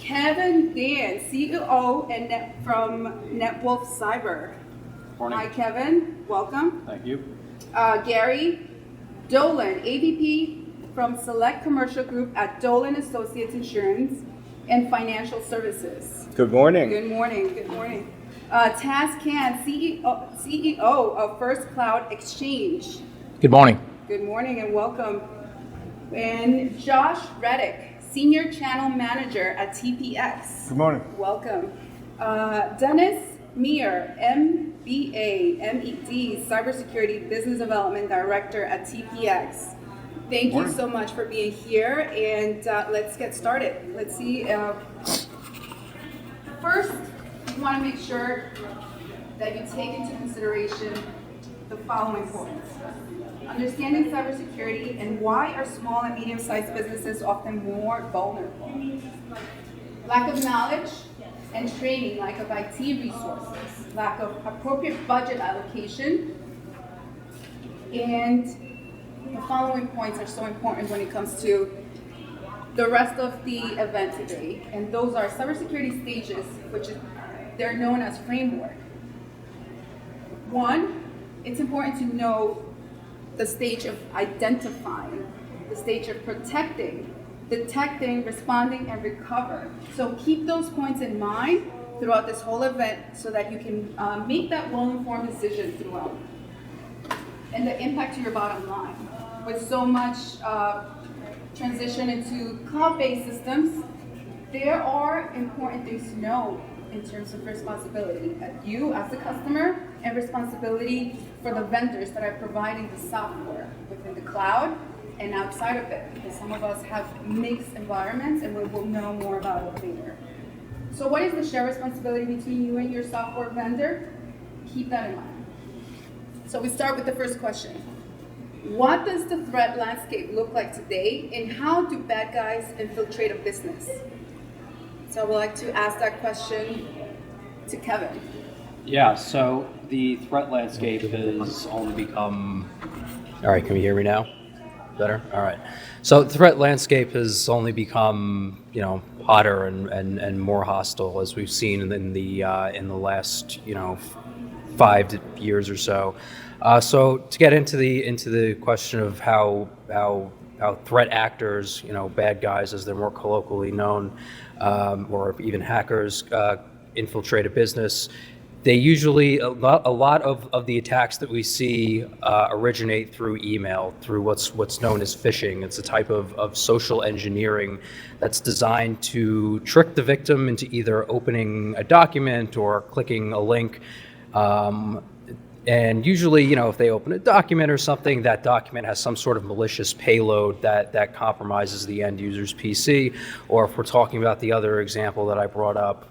Kevin Dan, CEO from Netwolf Cyber. Morning. Hi, Kevin. Welcome. Thank you. Gerry, Dolan, AVP from Select Commercial Group at Dolan Associates Insurance and Financial Services. Good morning. Good morning. Good morning. Taz Can, CEO of First Cloud Exchange. Good morning. Good morning and welcome. And Josh Redick, Senior Channel Manager at TPX. Good morning. Welcome. Dennis Meier, MBA, MED, Cybersecurity Business Development Director at TPX. Thank you so much for being here, and let's get started. Let's see. First, we want to make sure that you take into consideration the following points. Understanding cybersecurity and why are small and medium-sized businesses often more vulnerable. Lack of knowledge and training, lack of IT resources, lack of appropriate budget allocation, and the following points are so important when it comes to the rest of the event today, and those are cybersecurity stages, which they're known as framework. One, it's important to know the stage of identifying, the stage of protecting, detecting, responding, and recover. So keep those points in mind throughout this whole event so that you can make that well-informed decision throughout. And the impact to your bottom line. With so much transition into cloud-based systems, there are important things to know in terms of responsibility. You as a customer, and responsibility for the vendors that are providing the software within the cloud and outside of it, because some of us have mixed environments and we will know more about it later. So what is the shared responsibility between you and your software vendor? Keep that in mind. So we start with the first question. What does the threat landscape look like today, and how do bad guys infiltrate a business? So I would like to ask that question to Kevin. Yeah, so the threat landscape has only become... All right, can you hear me now? Better? All right. So the threat landscape has only become, hotter and more hostile, as we've seen in the last, 5 years or so. So to get into the question of how threat actors, bad guys as they're more colloquially known, or even hackers, infiltrate a business. They usually, a lot of the attacks that we see originate through email, through what's known as phishing. It's a type of social engineering that's designed to trick the victim into either opening a document or clicking a link. And usually, if they open a document or something, that document has some sort of malicious payload that compromises the end user's PC. Or if we're talking about the other example that I brought up,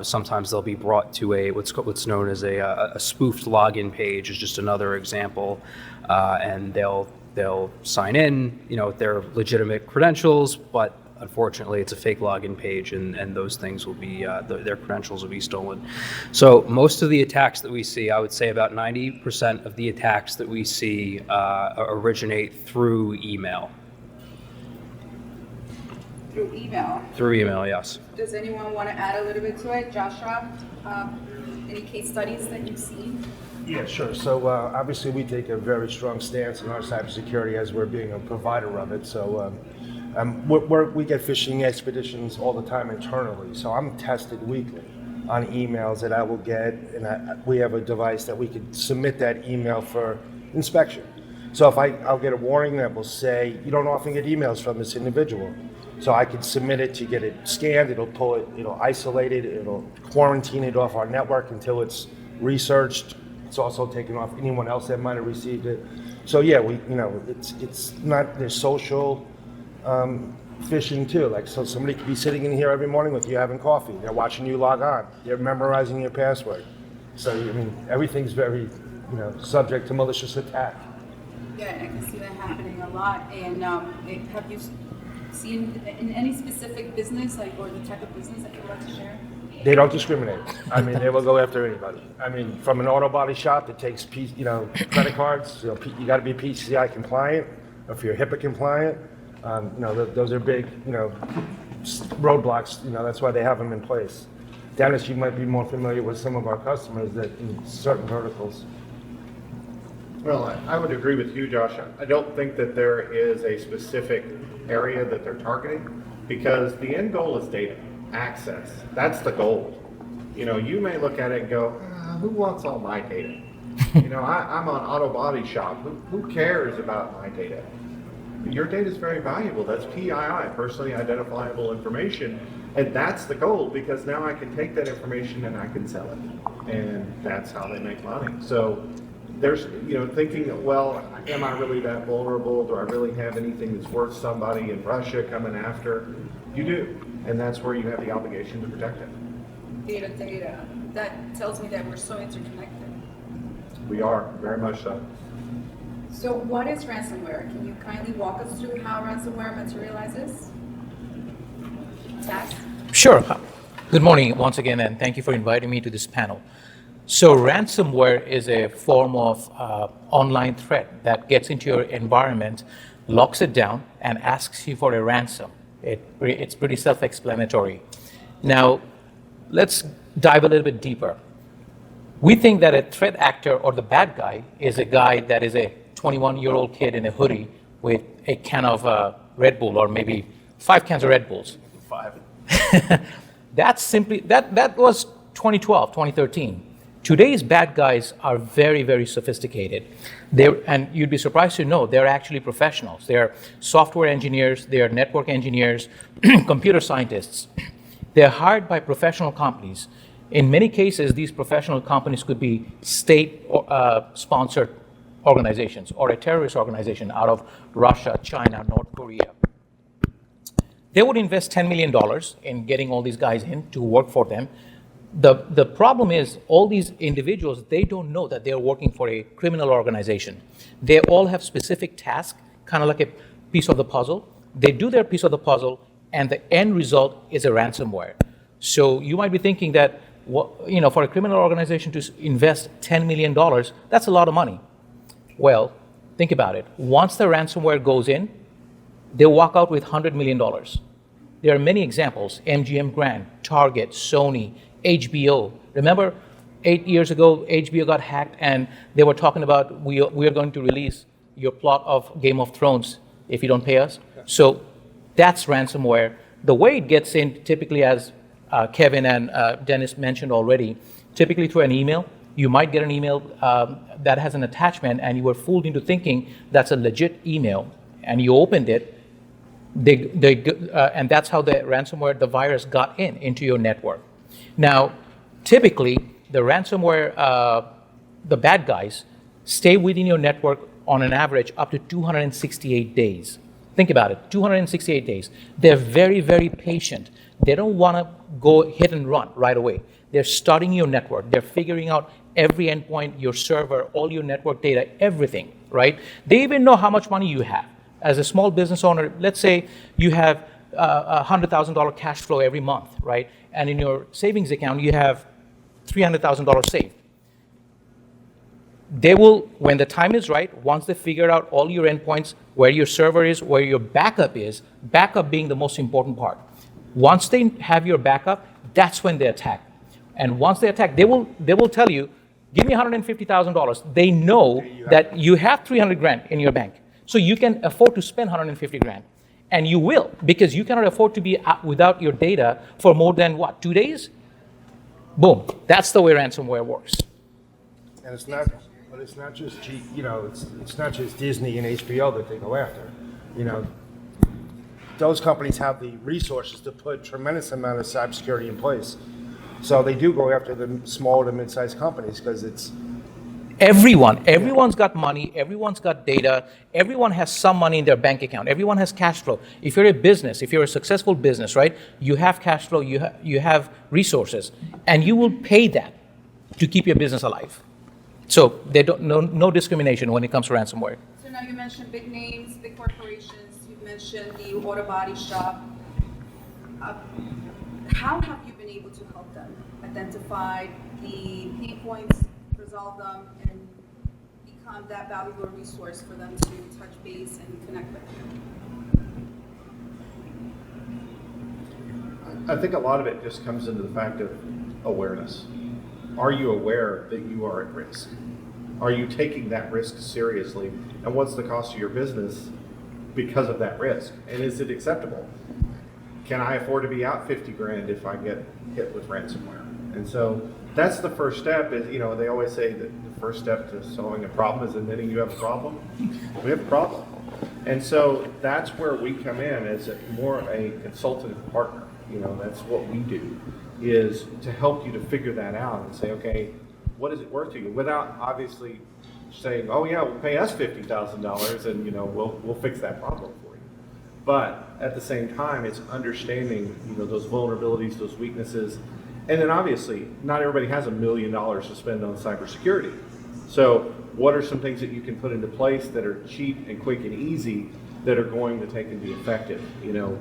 sometimes they'll be brought to what's known as a spoofed login page is just another example, and they'll sign in, with their legitimate credentials, but unfortunately, it's a fake login page, and those things will be, their credentials will be stolen. So most of the attacks that we see, I would say about 90% of the attacks that we see originate through email. Through email? Through email, yes. Does anyone want to add a little bit to it? Joshua, any case studies that you've seen? Yeah, sure. So obviously we take a very strong stance in our cybersecurity as we're being a provider of it. So we get phishing expeditions all the time internally, so I'm tested weekly on emails that I will get, and we have a device that we could submit that email for inspection. So if I'll get a warning that will say, you don't often get emails from this individual. So I could submit it to get it scanned, it'll pull it, it'll isolate it, it'll quarantine it off our network until it's researched. It's also taken off anyone else that might have received it. So yeah, it's not, there's social, phishing too. Like, so somebody could be sitting in here every morning with you having coffee. They're watching you log on. They're memorizing your password. So, everything's very, subject to malicious attack. Yeah, I can see that happening a lot. And have you seen in any specific business, or the type of business that you'd like to share? They don't discriminate. They will go after anybody. From an auto body shop that takes, credit cards, you got to be PCI compliant, or if you're HIPAA compliant. Those are big, roadblocks. That's why they have them in place. Dennis, you might be more familiar with some of our customers that in certain verticals. Well, I would agree with you, Josh. I don't think that there is a specific area that they're targeting, because the end goal is data access. That's the goal. You may look at it and go, who wants all my data? I'm an auto body shop. Who cares about my data? Your data is very valuable. That's PII, personally identifiable information. And that's the goal, because now I can take that information and I can sell it. And that's how they make money. So there's, thinking, well, am I really that vulnerable? Do I really have anything that's worth somebody in Russia coming after? You do. And that's where you have the obligation to protect it. Data. That tells me that we're so interconnected. We are, very much so. So what is ransomware? Can you kindly walk us through how ransomware materializes? Tess? Sure. Good morning once again, and thank you for inviting me to this panel. So ransomware is a form of online threat that gets into your environment, locks it down, and asks you for a ransom. It's pretty self-explanatory. Now, let's dive a little bit deeper. We think that a threat actor or the bad guy is a guy that is a 21-year-old kid in a hoodie with a can of Red Bull, or maybe 5 cans of Red Bulls. 5. That was 2012, 2013. Today's bad guys are very, very sophisticated. And you'd be surprised to know they're actually professionals. They're software engineers, they're network engineers, computer scientists. They're hired by professional companies. In many cases, these professional companies could be state-sponsored organizations or a terrorist organization out of Russia, China, North Korea. They would invest $10 million in getting all these guys in to work for them. The problem is all these individuals, they don't know that they're working for a criminal organization. They all have specific tasks, kind of like a piece of the puzzle. They do their piece of the puzzle, and the end result is a ransomware. So you might be thinking that, for a criminal organization to invest $10 million, that's a lot of money. Well, think about it. Once the ransomware goes in, they walk out with $100 million. There are many examples: MGM Grand, Target, Sony, HBO. Remember, 8 years ago, HBO got hacked, and they were talking about, we are going to release your plot of Game of Thrones if you don't pay us. So that's ransomware. The way it gets in, typically, as Kevin and Dennis mentioned already, typically through an email. You might get an email that has an attachment, and you were fooled into thinking that's a legit email, and you opened it. And that's how the ransomware, the virus, got into your network. Now, typically, the ransomware, the bad guys, stay within your network on an average up to 268 days. Think about it, 268 days. They're very, very patient. They don't want to go hit and run right away. They're studying your network. They're figuring out every endpoint, your server, all your network data, everything, right? They even know how much money you have. As a small business owner, let's say you have $100,000 cash flow every month, right? And in your savings account, you have $300,000 saved. They will, when the time is right, once they figure out all your endpoints, where your server is, where your backup is, backup being the most important part. Once they have your backup, that's when they attack. And once they attack, they will tell you, give me $150,000. They know that you have 300 grand in your bank. So you can afford to spend 150 grand. And you will, because you cannot afford to be without your data for more than, 2 days? Boom. That's the way ransomware works. And it's not just it's not just Disney and HBO that they go after. Those companies have the resources to put tremendous amount of cybersecurity in place. So they do go after the small to mid-sized companies because it's Everyone's got money, everyone's got data, everyone has some money in their bank account, everyone has cash flow. If you're a business, if you're a successful business, right, you have cash flow, you have resources, and you will pay that to keep your business alive. So they don't no discrimination when it comes to ransomware. So now you mentioned big names, big corporations, you mentioned the auto body shop. How have you been able to help them identify the pain points, resolve them, and become that valuable resource for them to touch base and connect with? I think a lot of it just comes into the fact of awareness. Are you aware that you are at risk? Are you taking that risk seriously? And what's the cost of your business because of that risk? And is it acceptable? Can I afford to be out 50 grand if I get hit with ransomware? And so that's the first step. Is, you know, they always say that the first step to solving a problem is admitting you have a problem. We have a problem. And so that's where we come in as more a consultative partner. You know, that's what we do, is to help you to figure that out and say, okay, what is it worth to you? Without obviously saying, oh yeah, we'll pay us $50,000 and, you know, we'll fix that problem for you. But at the same time, it's understanding, you know, those vulnerabilities, those weaknesses. And then obviously, not everybody has $1 million to spend on cybersecurity. So what are some things that you can put into place that are cheap and quick and easy that are going to take and be effective? You know,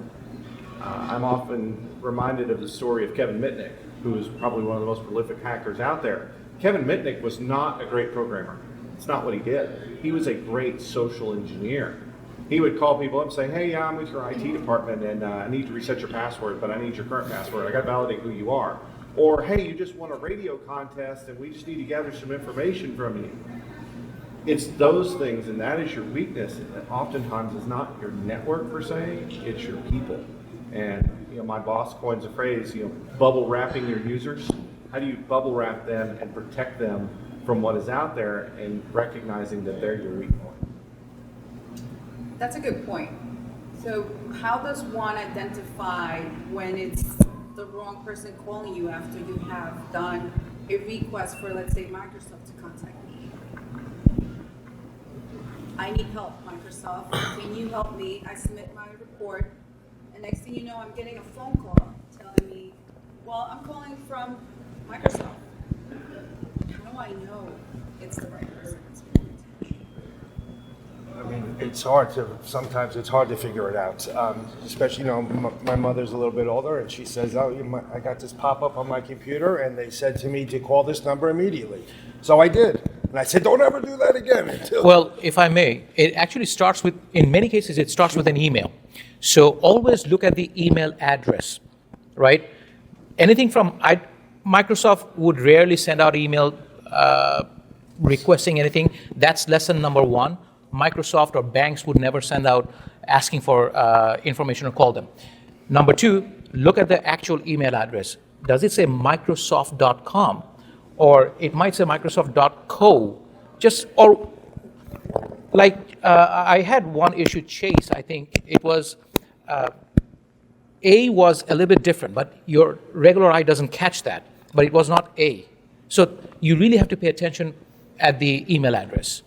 I'm often reminded of the story of Kevin Mitnick, who is probably one of the most prolific hackers out there. Kevin Mitnick was not a great programmer. It's not what he did. He was a great social engineer. He would call people up and say, hey, I'm with your IT department and I need to reset your password, but I need your current password. I got to validate who you are. Or, hey, you just won a radio contest and we just need to gather some information from you. It's those things, and that is your weakness. And oftentimes it's not your network per se, it's your people. And you know, my boss coins a phrase, you know, bubble wrapping your users. How do you bubble wrap them and protect them from what is out there and recognizing that they're your weak point? That's a good point. So how does one identify when it's the wrong person calling you after you have done a request for, let's say, Microsoft to contact me? I need help, Microsoft. Can you help me? I submit my report, and next thing you know, I'm getting a phone call telling me, well, I'm calling from Microsoft. How do I know it's the right person? I mean, sometimes it's hard to figure it out. Especially, you know, my mother's a little bit older and she says, oh, I got this pop-up on my computer and they said to me to call this number immediately. So I did. And I said, don't ever do that again. Well, if I may, it actually starts with, in many cases, it starts with an email. So always look at the email address, right? Anything from, Microsoft would rarely send out email requesting anything. That's lesson number one. Microsoft or banks would never send out asking for information or call them. Number two, look at the actual email address. Does it say Microsoft.com? Or it might say Microsoft.co. Or like I had one issue, Chase, I think it was, A was a little bit different, but your regular eye doesn't catch that, but it was not A. So you really have to pay attention at the email address.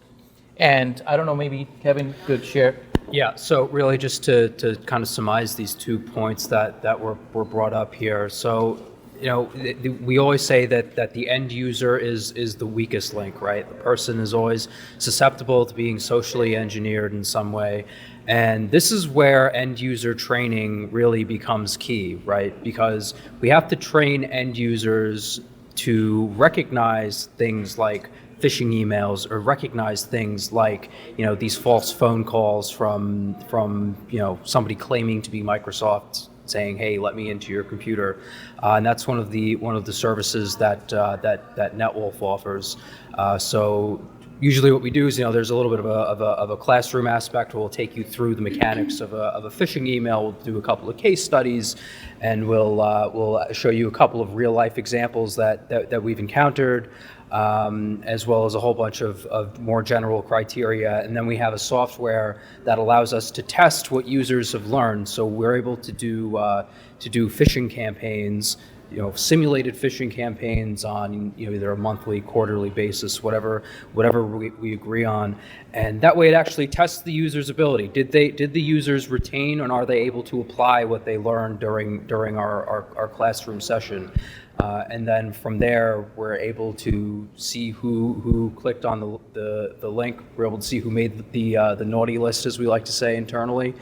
And I don't know, maybe Kevin could share. Yeah, so really just to kind of surmise these 2 points that were brought up here. So, you know, we always say that the end user is the weakest link, right? The person is always susceptible to being socially engineered in some way. And this is where end user training really becomes key, right? Because we have to train end users to recognize things like phishing emails, or recognize things like, you know, these false phone calls from you know, somebody claiming to be Microsoft saying, hey, let me into your computer. And that's one of the services that Netwolf offers. So usually what we do is, you know, there's a little bit of a classroom aspect where we'll take you through the mechanics of a phishing email. We'll do a couple of case studies, and we'll show you a couple of real life examples that we've encountered, as well as a whole bunch of more general criteria. And then we have a software that allows us to test what users have learned. So we're able to do phishing campaigns, you know, simulated phishing campaigns on, you know, either a monthly, quarterly basis, whatever we agree on. And that way it actually tests the user's ability. Did the users retain, and are they able to apply what they learned during our classroom session? And then from there, we're able to see who clicked on the link. We're able to see who made the naughty list, as we like to say internally.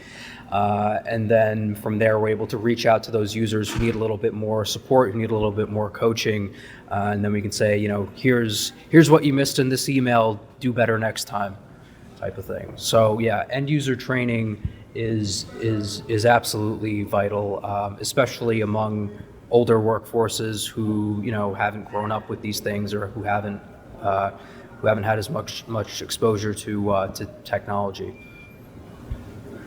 And then from there, we're able to reach out to those users who need a little bit more support, who need a little bit more coaching. And then we can say, you know, here's what you missed in this email, do better next time, type of thing. So yeah, end user training is absolutely vital, especially among older workforces who haven't grown up with these things or who haven't had as much exposure to technology.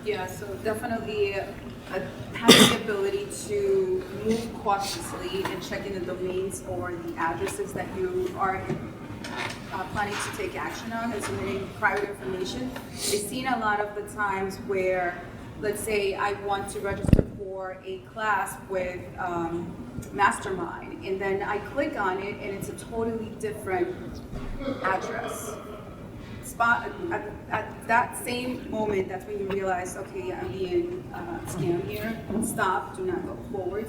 Yeah, so definitely having the ability to move cautiously and checking the domains or the addresses that you are planning to take action on and submitting private information. I've seen a lot of the times where, let's say I want to register for a class with Mastermind, and then I click on it and it's a totally different address. At that same moment, that's when you realize, okay, I'm being scammed here. Stop, do not go forward.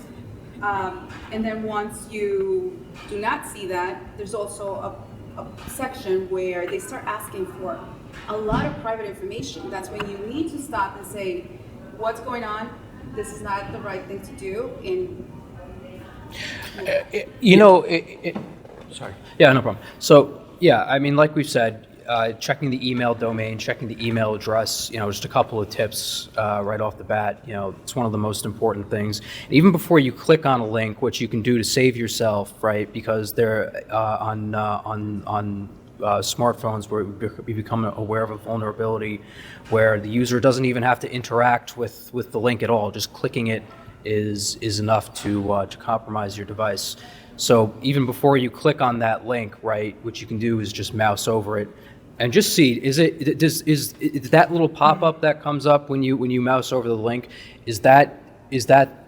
And then once you do not see that, there's also a section where they start asking for a lot of private information. That's when you need to stop and say, what's going on? This is not the right thing to do. Sorry. Yeah, no problem. So yeah, I mean, like we've said, checking the email domain, checking the email address, just a couple of tips right off the bat. It's one of the most important things. Even before you click on a link, what you can do to save yourself, right? Because they're on smartphones where we become aware of a vulnerability where the user doesn't even have to interact with the link at all. Just clicking it is enough to compromise your device. So even before you click on that link, right, what you can do is just mouse over it and just see, is that little pop-up that comes up when you mouse over the link, is that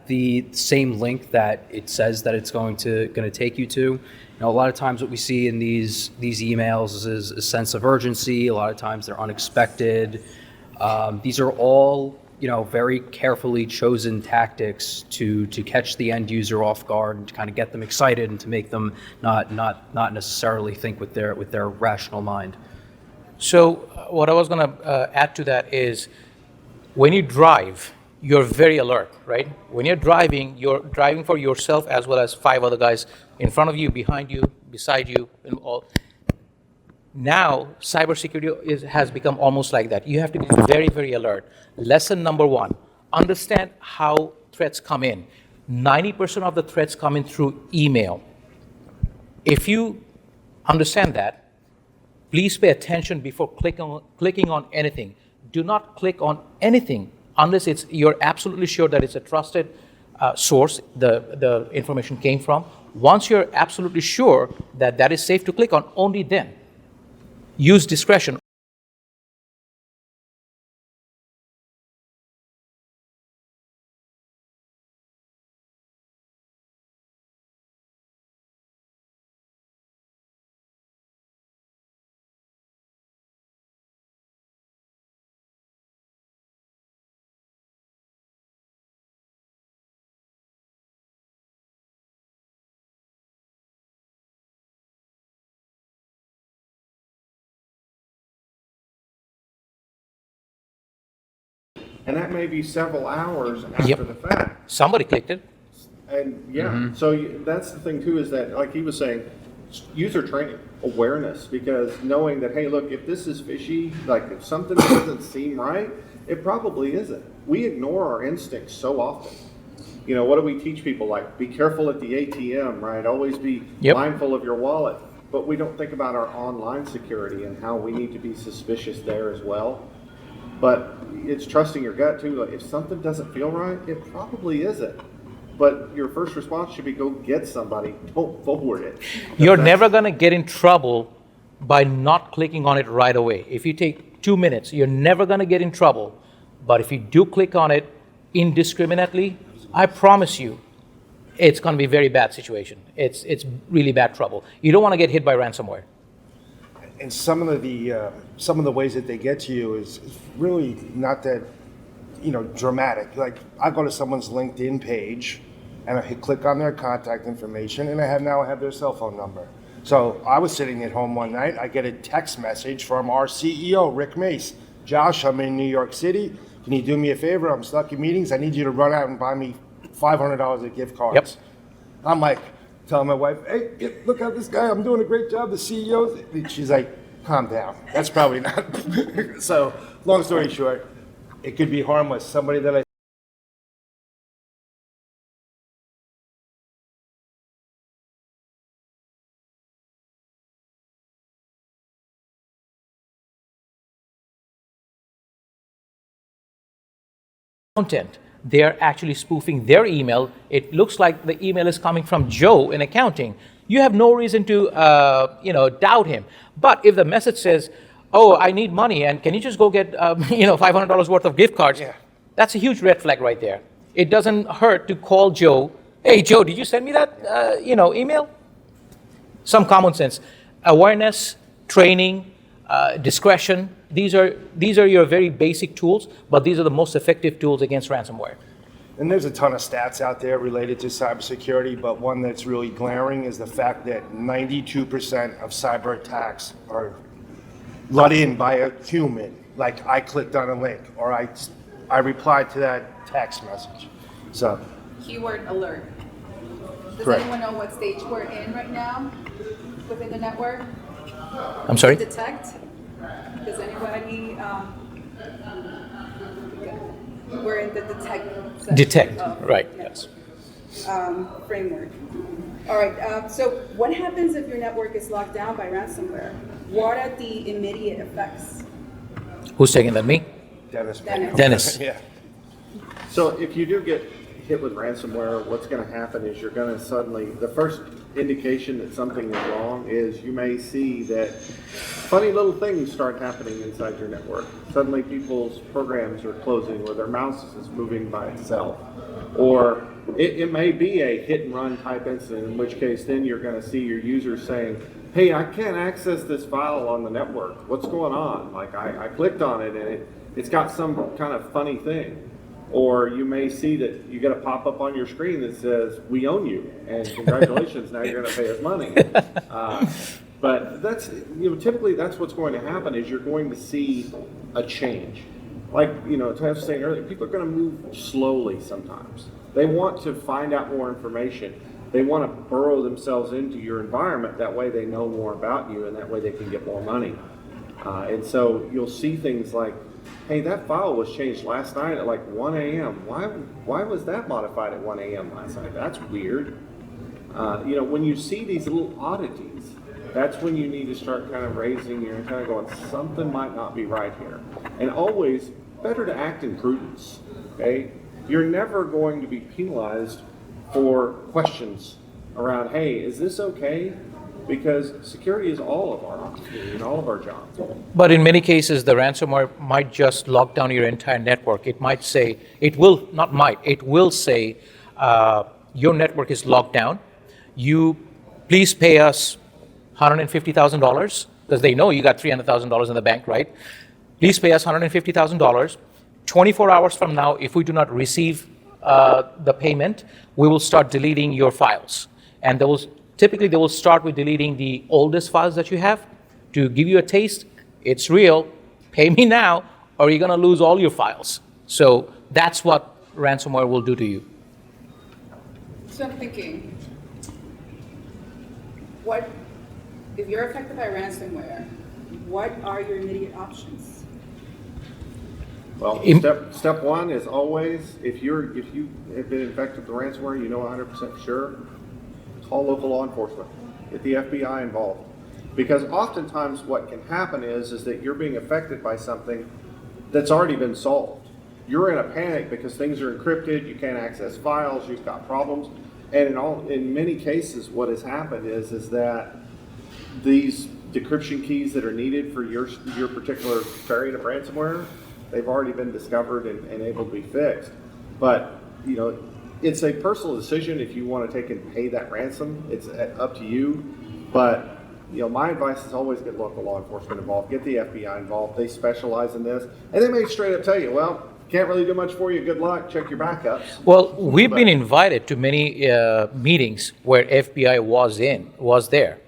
the same link that it says that it's going to take you to? A lot of times what we see in these emails is a sense of urgency. A lot of times they're unexpected. These are all very carefully chosen tactics to catch the end user off guard and to kind of get them excited and to make them not necessarily think with their rational mind. So what I was going to add to that is, when you drive, you're very alert, right? When you're driving for yourself as well as 5 other guys in front of you, behind you, beside you, and all. Now, cybersecurity has become almost like that. You have to be very, very alert. Lesson number 1, understand how threats come in. 90% of the threats come in through email. If you understand that, please pay attention before clicking on anything. Do not click on anything unless you're absolutely sure that it's a trusted source the information came from. Once you're absolutely sure that that is safe to click on, only then use discretion. And that may be several hours after the fact. Somebody clicked it. And yeah, so that's the thing too, is that, like he was saying, user training, awareness, because knowing that, hey, look, if this is fishy, like if something doesn't seem right, it probably isn't. We ignore our instincts so often. What do we teach people? Like, be careful at the ATM, right? Always be mindful of your wallet. But we don't think about our online security and how we need to be suspicious there as well. But it's trusting your gut too. Like, if something doesn't feel right, it probably isn't. But your first response should be go get somebody. Don't forward it. You're never going to get in trouble by not clicking on it right away. If you take 2 minutes, you're never going to get in trouble. But if you do click on it indiscriminately, I promise you, it's going to be a very bad situation. It's really bad trouble. You don't want to get hit by ransomware. And some of the ways that they get to you is really not that dramatic. Like, I go to someone's LinkedIn page and I click on their contact information, and I have their cell phone number. So I was sitting at home one night, I get a text message from our CEO, Rick Mace. Josh, I'm in New York City. Can you do me a favor? I'm stuck in meetings. I need you to run out and buy me $500 of gift cards. Yep. I'm like, telling my wife, hey, look at this guy. I'm doing a great job. The CEO. She's like, calm down. That's probably not. So long story short, it could be harmless. Somebody that I content. They're actually spoofing their email. It looks like the email is coming from Joe in accounting. You have no reason to, doubt him. But if the message says, "Oh, I need money, and can you just go get, $500 worth of gift cards?" Yeah. That's a huge red flag right there. It doesn't hurt to call Joe. "Hey, Joe, did you send me that, email?" Some common sense, awareness, training, discretion. These are your very basic tools, but these are the most effective tools against ransomware. And there's a ton of stats out there related to cybersecurity, but one that's really glaring is the fact that 92% of cyber attacks are let in by a human. Like I clicked on a link or I replied to that text message. So, Keyword alert. Does Correct. anyone know what stage we're in right now within the network? I'm sorry? Detect? Does anybody, we're in the detect section Detect, of- right, yeah, yes. framework. All right, so what happens if your network is locked down by ransomware? What are the immediate effects? Who's taking that, me? Dennis. Dennis. Yeah. So if you do get hit with ransomware, what's going to happen is you're going to suddenly, the first indication that something is wrong is you may see that funny little things start happening inside your network. Suddenly people's programs are closing or their mouse is moving by itself. Or it may be a hit and run type incident, in which case then you're going to see your users saying, "Hey, I can't access this file on the network. What's going on? Like I clicked on it and it's got some kind of funny thing." Or you may see that you get a pop-up on your screen that says, "We own you, and congratulations, now you're going to pay us money." But that's, typically that's what's going to happen is you're going to see a change. Like, as I was saying earlier, people are going to move slowly sometimes. They want to find out more information. They want to burrow themselves into your environment. That way they know more about you, and that way they can get more money. And so you'll see things like, "Hey, that file was changed last night at like 1 a.m. Why was that modified at 1 a.m. last night? That's weird." When you see these little oddities, that's when you need to start kind of raising your, kind of going, something might not be right here. And always better to act in prudence, okay? You're never going to be penalized for questions around, "Hey, is this okay?" Because security is all of our opportunity and all of our jobs. But in many cases, the ransomware might just lock down your entire network. It might say, it will say, your network is locked down. You please pay us $150,000, because they know you got $300,000 in the bank, right? Please pay us $150,000. 24 hours from now, if we do not receive the payment, we will start deleting your files. And typically they will start with deleting the oldest files that you have to give you a taste. It's real, pay me now, or you're gonna lose all your files. So that's what ransomware will do to you. So I'm thinking, if you're affected by ransomware, what are your immediate options? Well, step one is always, if you have been infected with ransomware, you know 100% sure, call local law enforcement. Get the FBI involved. Because oftentimes what can happen is that you're being affected by something that's already been solved. You're in a panic because things are encrypted, you can't access files, you've got problems. And in many cases what has happened is that these decryption keys that are needed for your particular variant of ransomware, they've already been discovered and able to be fixed. But, it's a personal decision if you want to take and pay that ransom. It's up to you. But, my advice is always get local law enforcement involved. Get the FBI involved. They specialize in this. And they may straight up tell you, "Well, can't really do much for you. Good luck. Check your backups." Well, we've been invited to many meetings where FBI was there.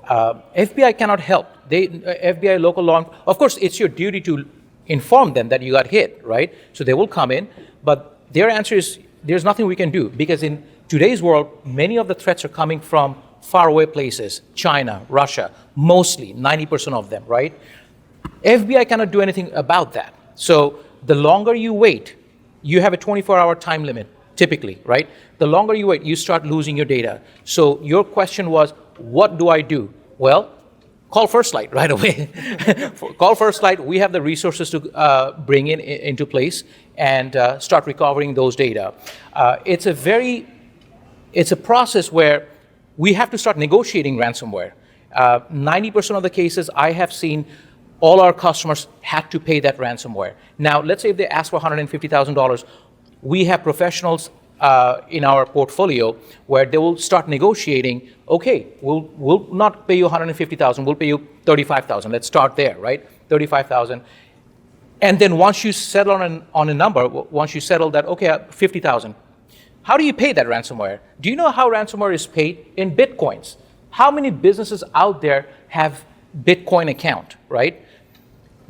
FBI cannot help. FBI local law, of course, it's your duty to inform them that you got hit, right? So they will come in, but their answer is there's nothing we can do, because in today's world, many of the threats are coming from faraway places, China, Russia, mostly 90% of them, right? FBI cannot do anything about that. So the longer you wait, you have a 24-hour time limit, typically, right? The longer you wait, you start losing your data. So your question was, what do I do? Well, call First Light right away. Call First Light. We have the resources to bring into place and start recovering those data. It's a process where we have to start negotiating ransomware. 90% of the cases I have seen, all our customers had to pay that ransomware. Now, let's say if they ask for $150,000, we have professionals in our portfolio where they will start negotiating, okay, we'll not pay you $150,000, we'll pay you $35,000. Let's start there, right? $35,000. And then once you settle on a number, once you settle that, okay, $50,000, how do you pay that ransomware? Do you know how ransomware is paid? In Bitcoins. How many businesses out there have Bitcoin account, right?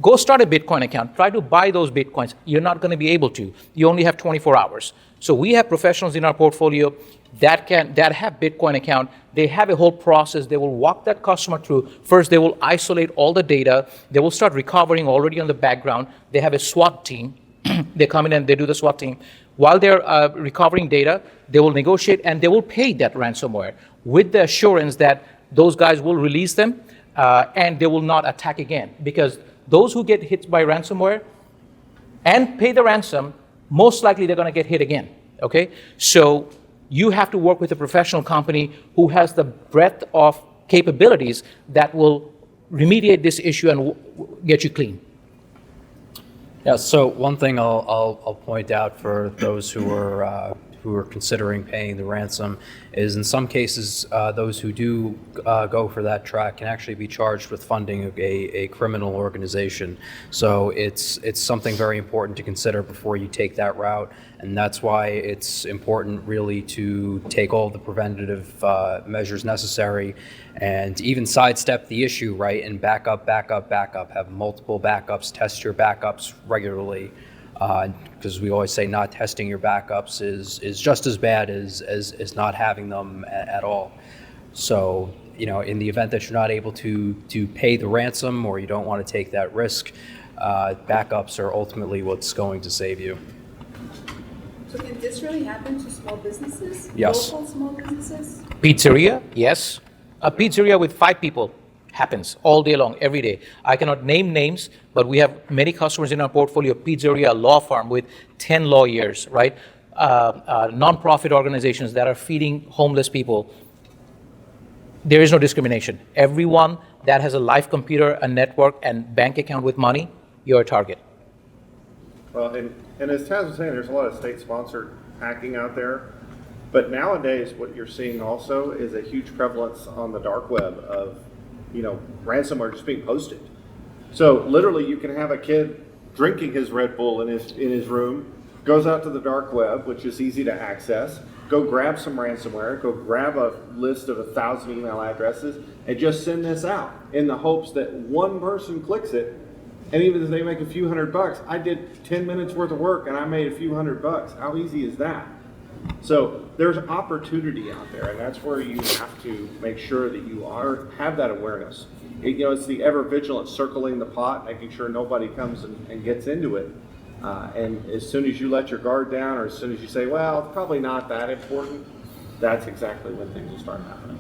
Go start a Bitcoin account. Try to buy those Bitcoins. You're not going to be able to. You only have 24 hours. So we have professionals in our portfolio that have Bitcoin account. They have a whole process. They will walk that customer through. First, they will isolate all the data. They will start recovering already on the background. They have a SWAT team. They come in and they do the SWAT team. While they're recovering data, they will negotiate and they will pay that ransomware with the assurance that those guys will release them and they will not attack again. Because those who get hit by ransomware and pay the ransom, most likely they're going to get hit again, okay? So you have to work with a professional company who has the breadth of capabilities that will remediate this issue and get you clean. Yeah, so one thing I'll point out for those who are considering paying the ransom is in some cases, those who do go for that track can actually be charged with funding a criminal organization. So it's something very important to consider before you take that route. And that's why it's important really to take all the preventative measures necessary and even sidestep the issue, right? And backup, have multiple backups, test your backups regularly. Because we always say not testing your backups is just as bad as not having them at all. So, in the event that you're not able to pay the ransom or you don't want to take that risk, backups are ultimately what's going to save you. So can this really happen to small businesses? Yes. Local small businesses? Pizzeria, yes. A pizzeria with 5 people happens all day long, every day. I cannot name names, but we have many customers in our portfolio, pizzeria, law firm with 10 lawyers, right? Non-profit organizations that are feeding homeless people. There is no discrimination. Everyone that has a live computer, a network, and bank account with money, you're a target. Well, and as Taz was saying, there's a lot of state-sponsored hacking out there. But nowadays, what you're seeing also is a huge prevalence on the dark web of, ransomware just being posted. So literally, you can have a kid drinking his Red Bull in his room, goes out to the dark web, which is easy to access, go grab some ransomware, go grab a list of 1,000 email addresses, and just send this out in the hopes that one person clicks it. And even if they make a few $100, I did 10 minutes worth of work and I made a few $100. How easy is that? So there's opportunity out there, and that's where you have to make sure that you have that awareness. It's the ever vigilant circling the pot, making sure nobody comes and gets into it. And as soon as you let your guard down, or as soon as you say, well, it's probably not that important, that's exactly when things will start happening.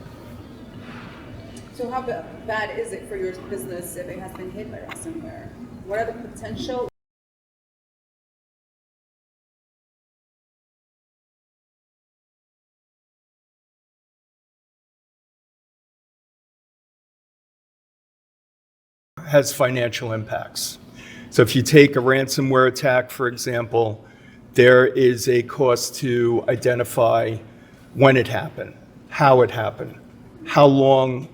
So how bad is it for your business if it has been hit by ransomware? What are the potential? Has financial impacts. So if you take a ransomware attack, for example, there is a cost to identify when it happened, how it happened, how long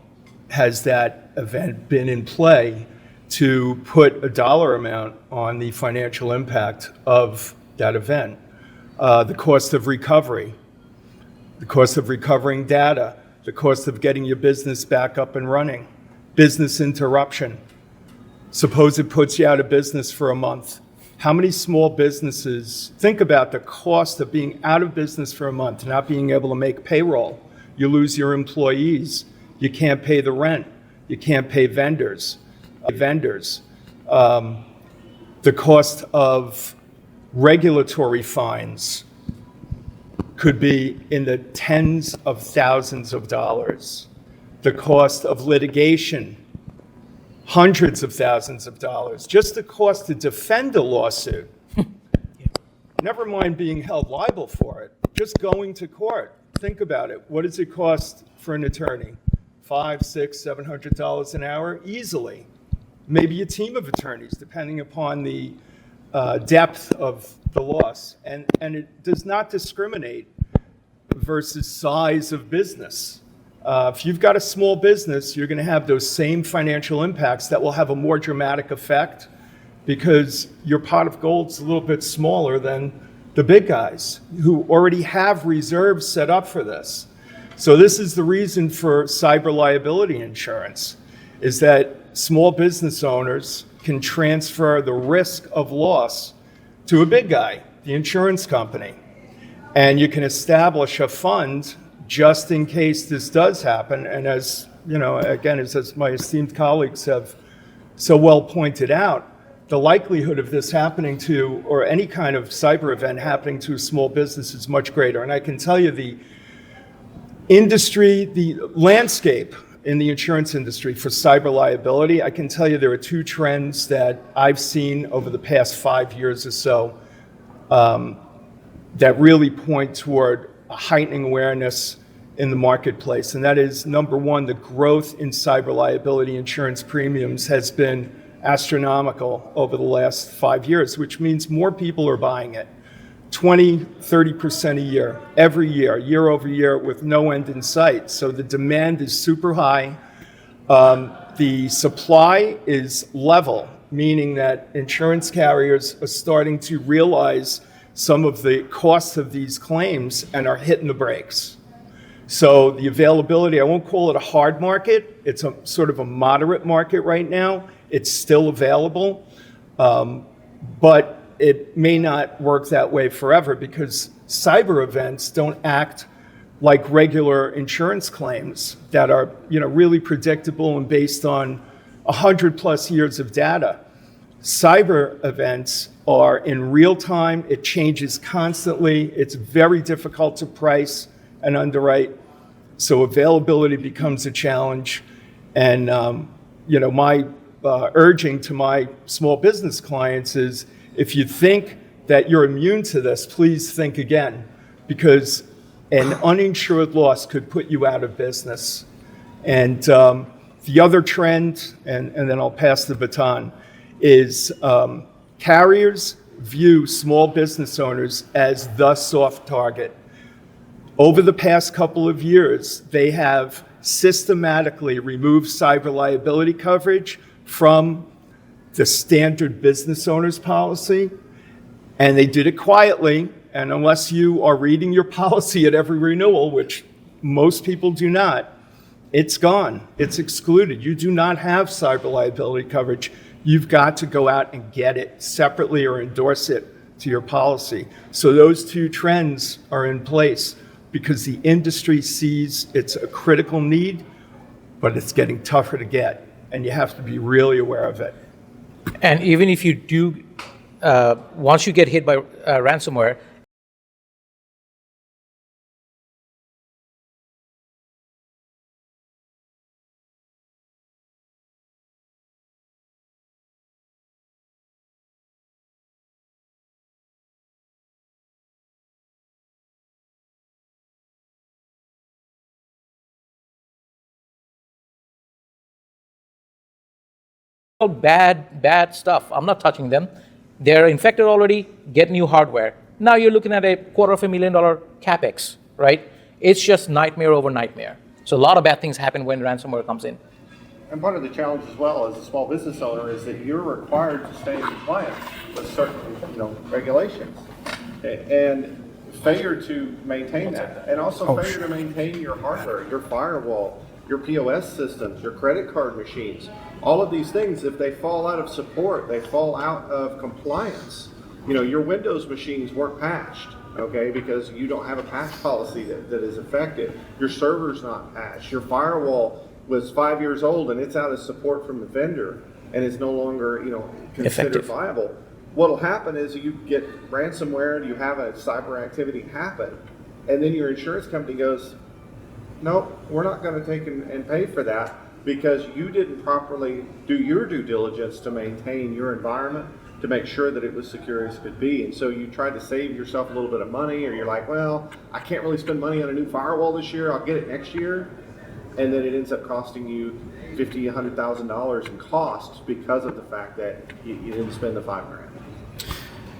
has that event been in play, to put a dollar amount on the financial impact of that event. The cost of recovery, the cost of recovering data, the cost of getting your business back up and running, business interruption. Suppose it puts you out of business for a month. How many small businesses, think about the cost of being out of business for a month, not being able to make payroll. You lose your employees. You can't pay the rent. You can't pay vendors. The cost of regulatory fines could be in the tens of thousands of dollars. The cost of litigation, hundreds of thousands of dollars. Just the cost to defend a lawsuit. Never mind being held liable for it. Just going to court. Think about it. What does it cost for an attorney? $500, $600, $700 an hour? Easily. Maybe a team of attorneys, depending upon the depth of the loss. And it does not discriminate versus size of business. If you've got a small business, you're going to have those same financial impacts that will have a more dramatic effect because your pot of gold's a little bit smaller than the big guys who already have reserves set up for this. So this is the reason for cyber liability insurance, is that small business owners can transfer the risk of loss to a big guy, the insurance company. And you can establish a fund just in case this does happen. And as, you know, again, as my esteemed colleagues have so well pointed out, the likelihood of this happening to, or any kind of cyber event happening to a small business is much greater. And I can tell you the industry, the landscape in the insurance industry for cyber liability, I can tell you there are two trends that I've seen over the past 5 years or so that really point toward a heightening awareness in the marketplace. And that is, number one, the growth in cyber liability insurance premiums has been astronomical over the last 5 years, which means more people are buying it. 20, 30% a year, every year, year over year, with no end in sight. So the demand is super high. The supply is level, meaning that insurance carriers are starting to realize some of the costs of these claims and are hitting the brakes. So the availability, I won't call it a hard market. It's a sort of a moderate market right now. It's still available, but it may not work that way forever because cyber events don't act like regular insurance claims that are, you know, really predictable and based on 100+ years of data. Cyber events are in real time. It changes constantly. It's very difficult to price and underwrite. So availability becomes a challenge. And, you know, my urging to my small business clients is, if you think that you're immune to this, please think again, because an uninsured loss could put you out of business. And the other trend, and then I'll pass the baton, is carriers view small business owners as the soft target. Over the past couple of years, they have systematically removed cyber liability coverage from the standard business owner's policy, and they did it quietly. And unless you are reading your policy at every renewal, which most people do not, it's gone. It's excluded. You do not have cyber liability coverage. You've got to go out and get it separately or endorse it to your policy. So those two trends are in place because the industry sees it's a critical need, but it's getting tougher to get, and you have to be really aware of it. And even if you do, once you get hit by ransomware, bad stuff. I'm not touching them. They're infected already, get new hardware. Now you're looking at a $250,000 capex, right? It's just nightmare over nightmare. So a lot of bad things happen when ransomware comes in. And part of the challenge as well as a small business owner is that you're required to stay in compliance with certain, you know, regulations. And failure to maintain that, and also failure to maintain your hardware, your firewall, your POS systems, your credit card machines. All of these things, if they fall out of support, they fall out of compliance. You know, your Windows machines weren't patched, okay, because you don't have a patch policy that is effective. Your server's not patched. Your firewall was 5 years old and it's out of support from the vendor and is no longer, you know, considered effective. viable. what'll happen is you get ransomware and you have a cyber activity happen, and then your insurance company goes, nope, we're not going to take and pay for that because you didn't properly do your due diligence to maintain your environment to make sure that it was secure as could be. And so you tried to save yourself a little bit of money, or you're like, well, I can't really spend money on a new firewall this year, I'll get it next year. And then it ends up costing you $50,000, $100,000 in costs because of the fact that you didn't spend the $5,000.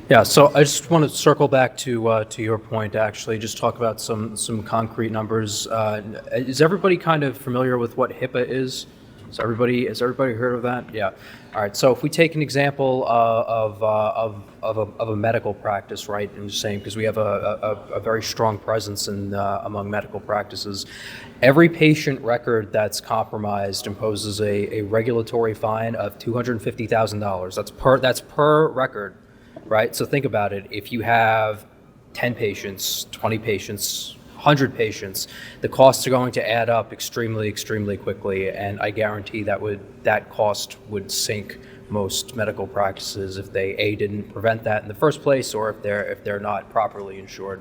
Yeah, so I just want to circle back to your point, actually, just talk about some concrete numbers. Is everybody kind of familiar with what HIPAA is? Has everybody heard of that? Yeah. All right. So if we take an example of a medical practice, right? I'm just saying because we have a very strong presence in among medical practices. Every patient record that's compromised imposes a regulatory fine of $250,000. That's per record, right? So think about it. If you have 10 patients, 20 patients, 100 patients, the costs are going to add up extremely, extremely quickly, and I guarantee that cost would sink most medical practices if they didn't prevent that in the first place, or if they're not properly insured.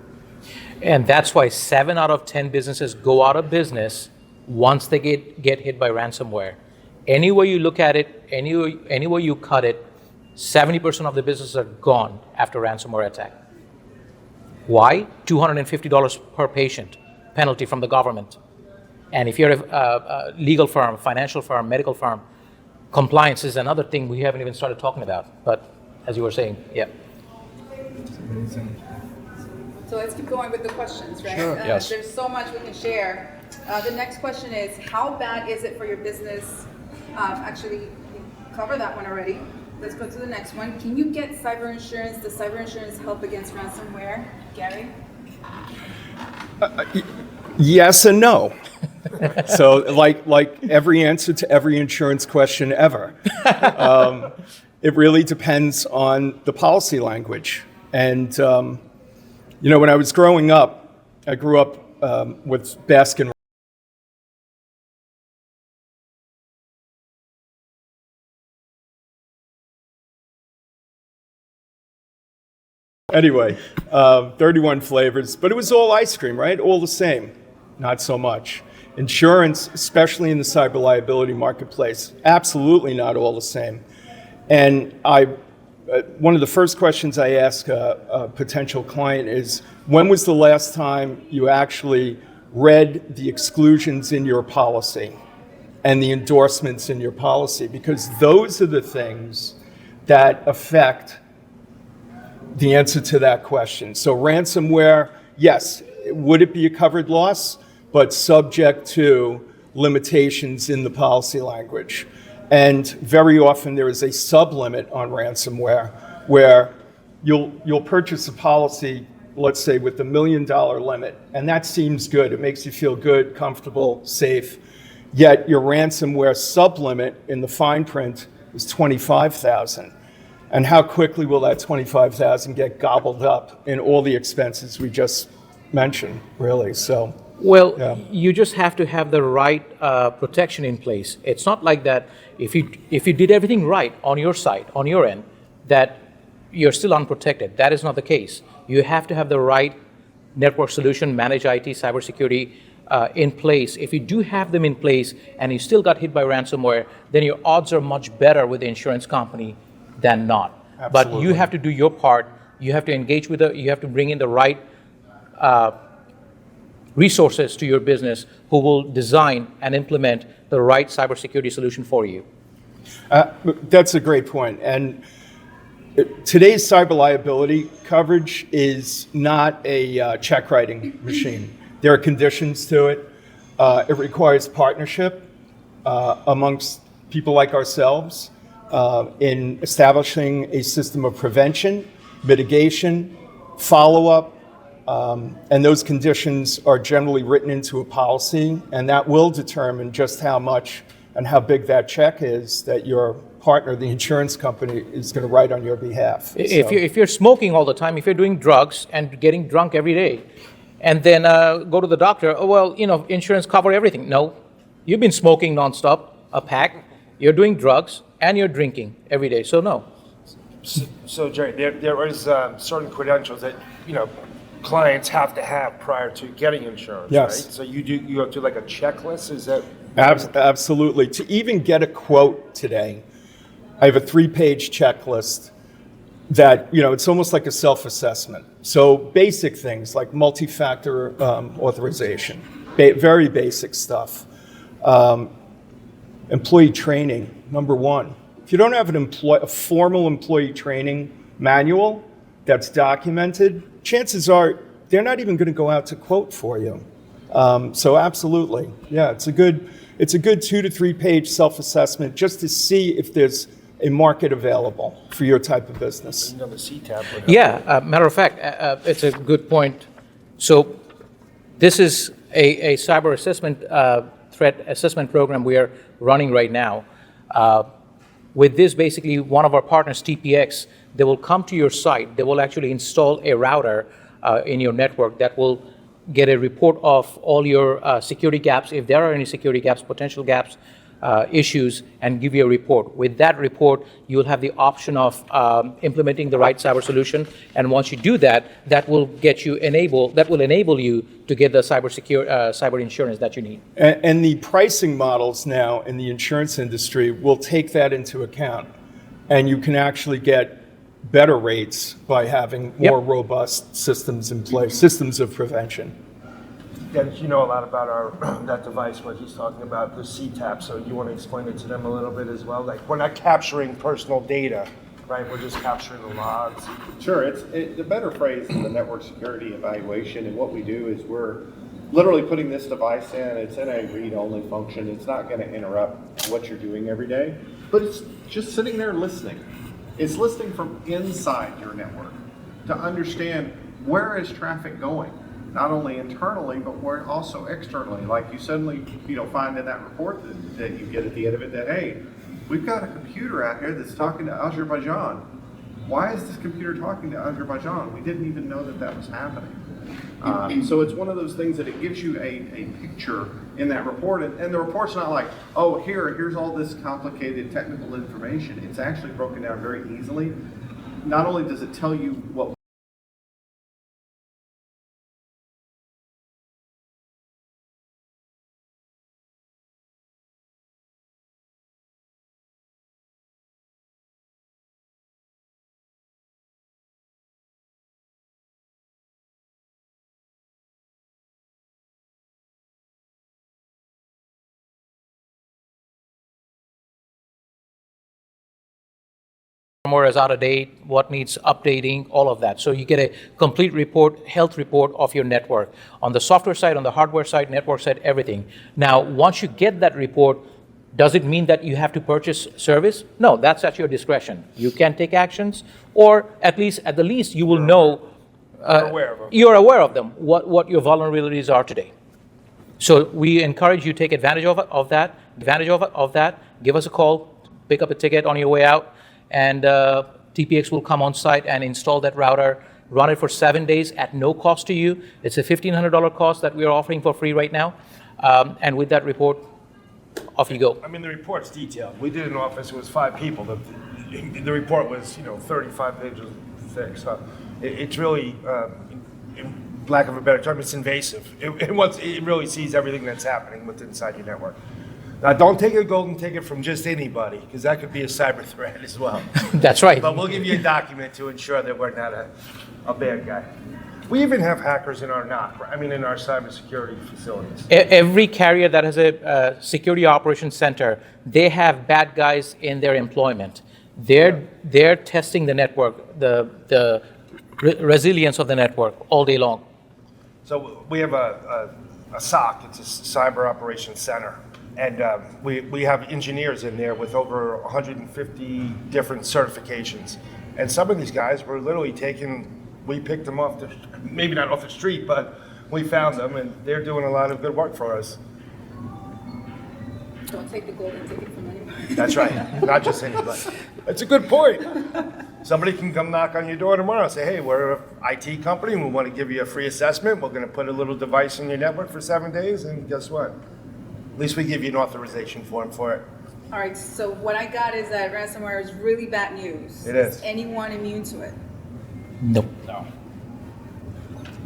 And that's why 7 out of 10 businesses go out of business once they get hit by ransomware. Any way you look at it, any way you cut it, 70% of the businesses are gone after ransomware attack. Why? $250 per patient penalty from the government. And if you're a legal firm, financial firm, medical firm, compliance is another thing we haven't even started talking about. But as you were saying, yeah. So let's keep going with the questions, right? Sure. Yes. There's so much we can share. The next question is, how bad is it for your business? Actually, we covered that one already. Let's go to the next one. Can you get cyber insurance? Does cyber insurance help against ransomware? Gerry? Yes and no. So like every answer to every insurance question ever. It really depends on the policy language. And, when I was growing up, I grew up with Baskin. Anyway, 31 flavors, but it was all ice cream, right? All the same. Not so much. Insurance, especially in the cyber liability marketplace, absolutely not all the same. And one of the first questions I ask a potential client is, when was the last time you actually read the exclusions in your policy and the endorsements in your policy? Because those are the things that affect the answer to that question. So ransomware, yes, would it be a covered loss, but subject to limitations in the policy language. And very often there is a sublimit on ransomware where you'll purchase a policy, let's say with the $1 million limit, and that seems good. It makes you feel good, comfortable, safe. Yet your ransomware sublimit in the fine print is $25,000. And how quickly will that $25,000 get gobbled up in all the expenses we just mentioned, really? So, well, yeah. You just have to have the right protection in place. It's not like that if you did everything right on your side, on your end, that you're still unprotected. That is not the case. You have to have the right network solution, managed IT, cybersecurity in place. If you do have them in place and you still got hit by ransomware, then your odds are much better with the insurance company than not. Absolutely. But you have to do your part. You have to engage with you have to bring in the right resources to your business who will design and implement the right cybersecurity solution for you. That's a great point. And today's cyber liability coverage is not a check writing machine. There are conditions to it. It requires partnership amongst people like ourselves in establishing a system of prevention, mitigation, follow-up, and those conditions are generally written into a policy, and that will determine just how much and how big that check is that your partner, the insurance company, is going to write on your behalf. If you're smoking all the time, if you're doing drugs and getting drunk every day, and then go to the doctor, oh, well, insurance cover everything. No, you've been smoking nonstop, a pack, you're doing drugs, and you're drinking every day, so no. So Jerry, there is certain credentials that, clients have to have prior to getting insurance, Yes. right? So you go through like a checklist, is that? Absolutely. To even get a quote today, I have a 3-page checklist that, it's almost like a self-assessment. So basic things like multi-factor authorization, very basic stuff. Employee training, number one. If you don't have a formal employee training manual that's documented, chances are they're not even going to go out to quote for you. So absolutely, yeah, it's a good 2 to 3 page self-assessment just to see if there's a market available for your type of business. The CTAP. Yeah, matter of fact, it's a good point. So this is a cyber assessment, threat assessment program we are running right now. With this, basically, one of our partners, TPX, they will come to your site. They will actually install a router in your network that will get a report of all your security gaps, if there are any security gaps, potential gaps, issues, and give you a report. With that report, you'll have the option of implementing the right cyber solution. And once you do that, that will enable you to get the cyber insurance that you need. And the pricing models now in the insurance industry will take that into account. And you can actually get better rates by having more robust systems in place, systems of prevention. Dennis, you know a lot about that device, what he's talking about, the CTAP, so you want to explain it to them a little bit as well? Like, we're not capturing personal data, right? We're just capturing the logs. Sure, the better phrase is the network security evaluation, and what we do is we're literally putting this device in. It's in a read-only function. It's not going to interrupt what you're doing every day, but it's just sitting there listening. It's listening from inside your network to understand where is traffic going, not only internally, but where also externally. Like you suddenly, find in that report that you get at the end of it that, hey, we've got a computer out here that's talking to Azerbaijan. Why is this computer talking to Azerbaijan? We didn't even know that was happening. So it's one of those things that it gives you a picture in that report, and the report's not like, oh, here's all this complicated technical information. It's actually broken down very easily. Not only does it tell you what Firmware is out of date, what needs updating, all of that. So you get a complete report, health report of your network. On the software side, on the hardware side, network side, everything. Now, once you get that report, does it mean that you have to purchase service? No, that's at your discretion. You can take actions, or at the least, you will know you're aware of them, what your vulnerabilities are today. So we encourage you to take advantage of that. Give us a call, pick up a ticket on your way out, and TPX will come on site and install that router, run it for 7 days at no cost to you. It's a $1,500 cost that we're offering for free right now. And with that report, off you go. I mean, the report's detailed. We did an office, it was 5 people. The report was, 35 pages thick. So it's really, in lack of a better term, it's invasive. It really sees everything that's happening inside your network. Now, don't take a golden ticket from just anybody, because that could be a cyber threat as well. That's right. But we'll give you a document to ensure that we're not a bad guy. We even have hackers in our NOC, in our cybersecurity facilities. Every carrier that has a security operations center, they have bad guys in their employment. They're testing the network, the resilience of the network all day long. So we have a SOC, it's a cyber operations center. And we have engineers in there with over 150 different certifications. And some of these guys were literally we picked them off maybe not off the street, but we found them, and they're doing a lot of good work for us. Don't take the golden ticket from anybody. That's right, not just anybody. That's a good point. Somebody can come knock on your door tomorrow and say, hey, we're an IT company, and we want to give you a free assessment. We're going to put a little device in your network for 7 days, and guess what? At least we give you an authorization form for it. All right, so what I got is that ransomware is really bad news. It is. Anyone immune to it? Nope.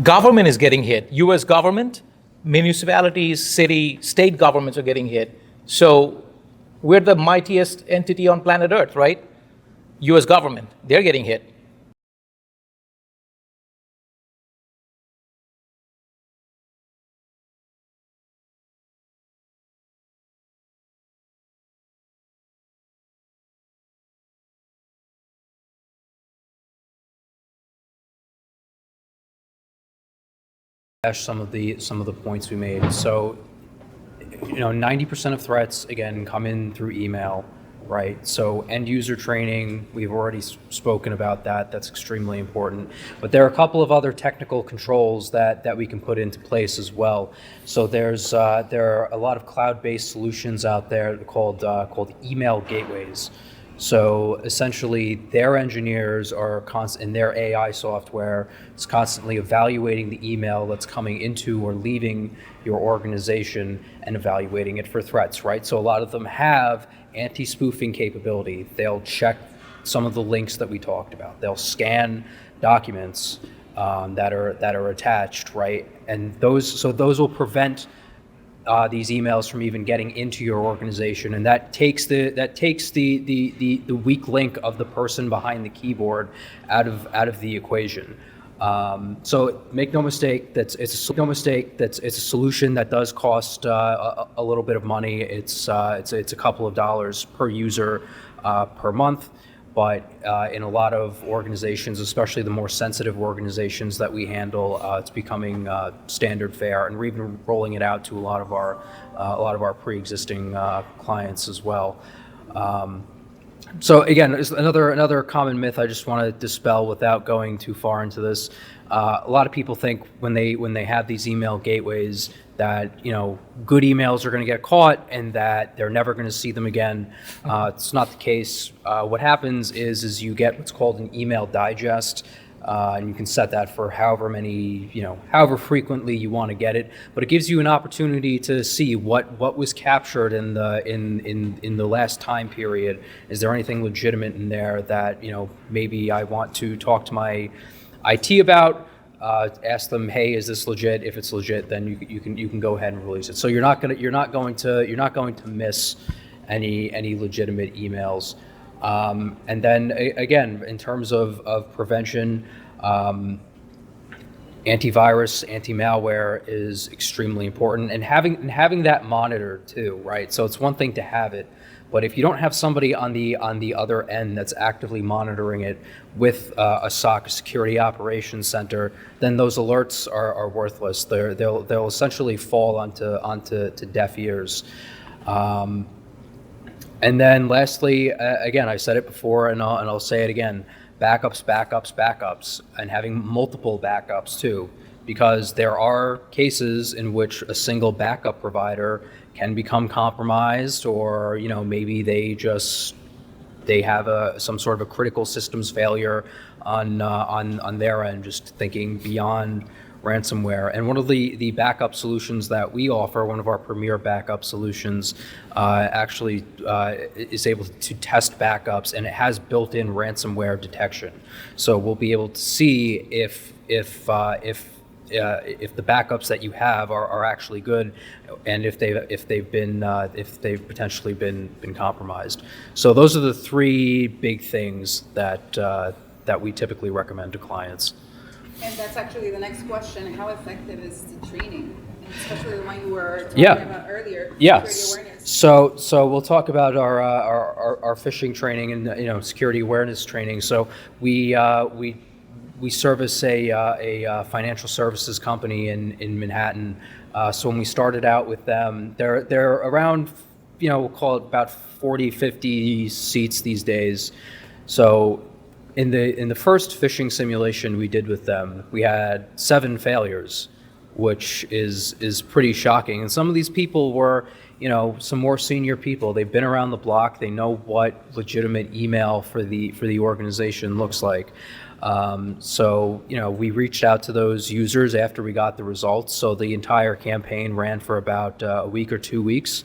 Government is getting hit. U.S. government, municipalities, city, state governments are getting hit. So we're the mightiest entity on planet Earth, right? U.S. government, they're getting hit. Some of the points we made. So, 90% of threats again come in through email, right? So end user training, we've already spoken about that. That's extremely important. But there are a couple of other technical controls that we can put into place as well. So there are a lot of cloud-based solutions out there called email gateways. So essentially, their engineers are in their AI software is constantly evaluating the email that's coming into or leaving your organization and evaluating it for threats, right? So a lot of them have anti-spoofing capability. They'll check some of the links that we talked about. They'll scan documents that are attached, right? And those will prevent these emails from even getting into your organization, and that takes the weak link of the person behind the keyboard out of the equation. So make no mistake, it's a solution that does cost a little bit of money. It's a couple of dollars per user per month. But in a lot of organizations, especially the more sensitive organizations that we handle, it's becoming standard fare, and we're even rolling it out to a lot of our pre-existing clients as well. So again, there's another common myth I just want to dispel without going too far into this. A lot of people think when they have these email gateways that good emails are going to get caught and that they're never going to see them again. It's not the case. What happens is you get what's called an email digest. And you can set that for however frequently you want to get it, but it gives you an opportunity to see what was captured in the last time period. Is there anything legitimate in there that maybe I want to talk to my IT about? Ask them, hey, is this legit? If it's legit, then you can go ahead and release it. So you're not going to miss any legitimate emails. And then again, in terms of prevention, antivirus, anti-malware is extremely important, and having that monitored too, right? So it's one thing to have it, but if you don't have somebody on the other end that's actively monitoring it with a SOC, a security operations center, then those alerts are worthless. They'll essentially fall onto deaf ears. And then lastly, again, I said it before and I'll say it again, backups, and having multiple backups too, because there are cases in which a single backup provider can become compromised, or maybe they have some sort of a critical systems failure on their end, just thinking beyond ransomware. And one of the backup solutions that we offer, one of our premier backup solutions, actually is able to test backups, and it has built-in ransomware detection. So we'll be able to see if the backups that you have are actually good, and if they've potentially been compromised. So those are the three big things that we typically recommend to clients. And that's actually the next question. How effective is the training? And especially the one you were talking about earlier, security awareness. So we'll talk about our phishing training and security awareness training. So we service a financial services company in Manhattan. So when we started out with them, they're around we'll call it about 40-50 seats these days. So in the first phishing simulation we did with them, we had 7 failures, which is pretty shocking. And some of these people were, some more senior people. They've been around the block. They know what legitimate email for the organization looks like. So, we reached out to those users after we got the results. So the entire campaign ran for about a week or 2 weeks.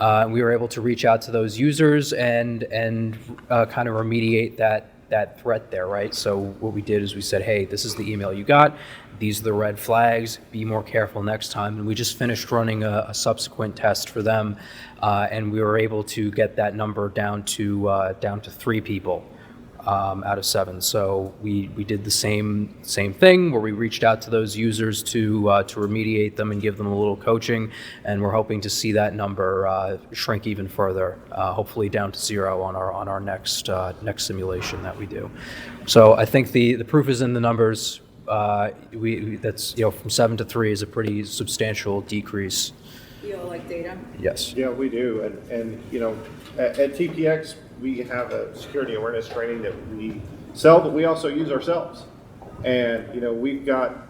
We were able to reach out to those users and kind of remediate that threat there, right? So what we did is we said, hey, this is the email you got. These are the red flags. Be more careful next time. And we just finished running a subsequent test for them, and we were able to get that number down to 3 people out of 7. So we did the same thing where we reached out to those users to remediate them and give them a little coaching, and we're hoping to see that number shrink even further, hopefully down to 0 on our next simulation that we do. So I think the proof is in the numbers. That's from 7 to 3 is a pretty substantial decrease. You all like data? Yes. Yeah, we do. And at TPX, we have a security awareness training that we sell, but we also use ourselves. And, we've got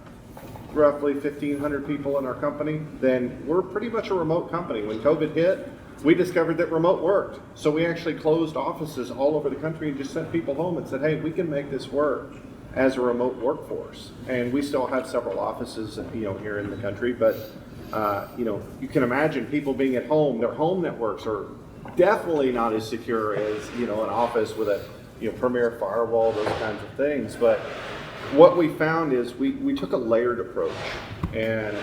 roughly 1,500 people in our company. Then we're pretty much a remote company. When COVID hit, we discovered that remote worked. So we actually closed offices all over the country and just sent people home and said, hey, we can make this work as a remote workforce. And we still have several offices, here in the country, but you can imagine people being at home. Their home networks are definitely not as secure as an office with a premier firewall, those kinds of things. But what we found is we took a layered approach, and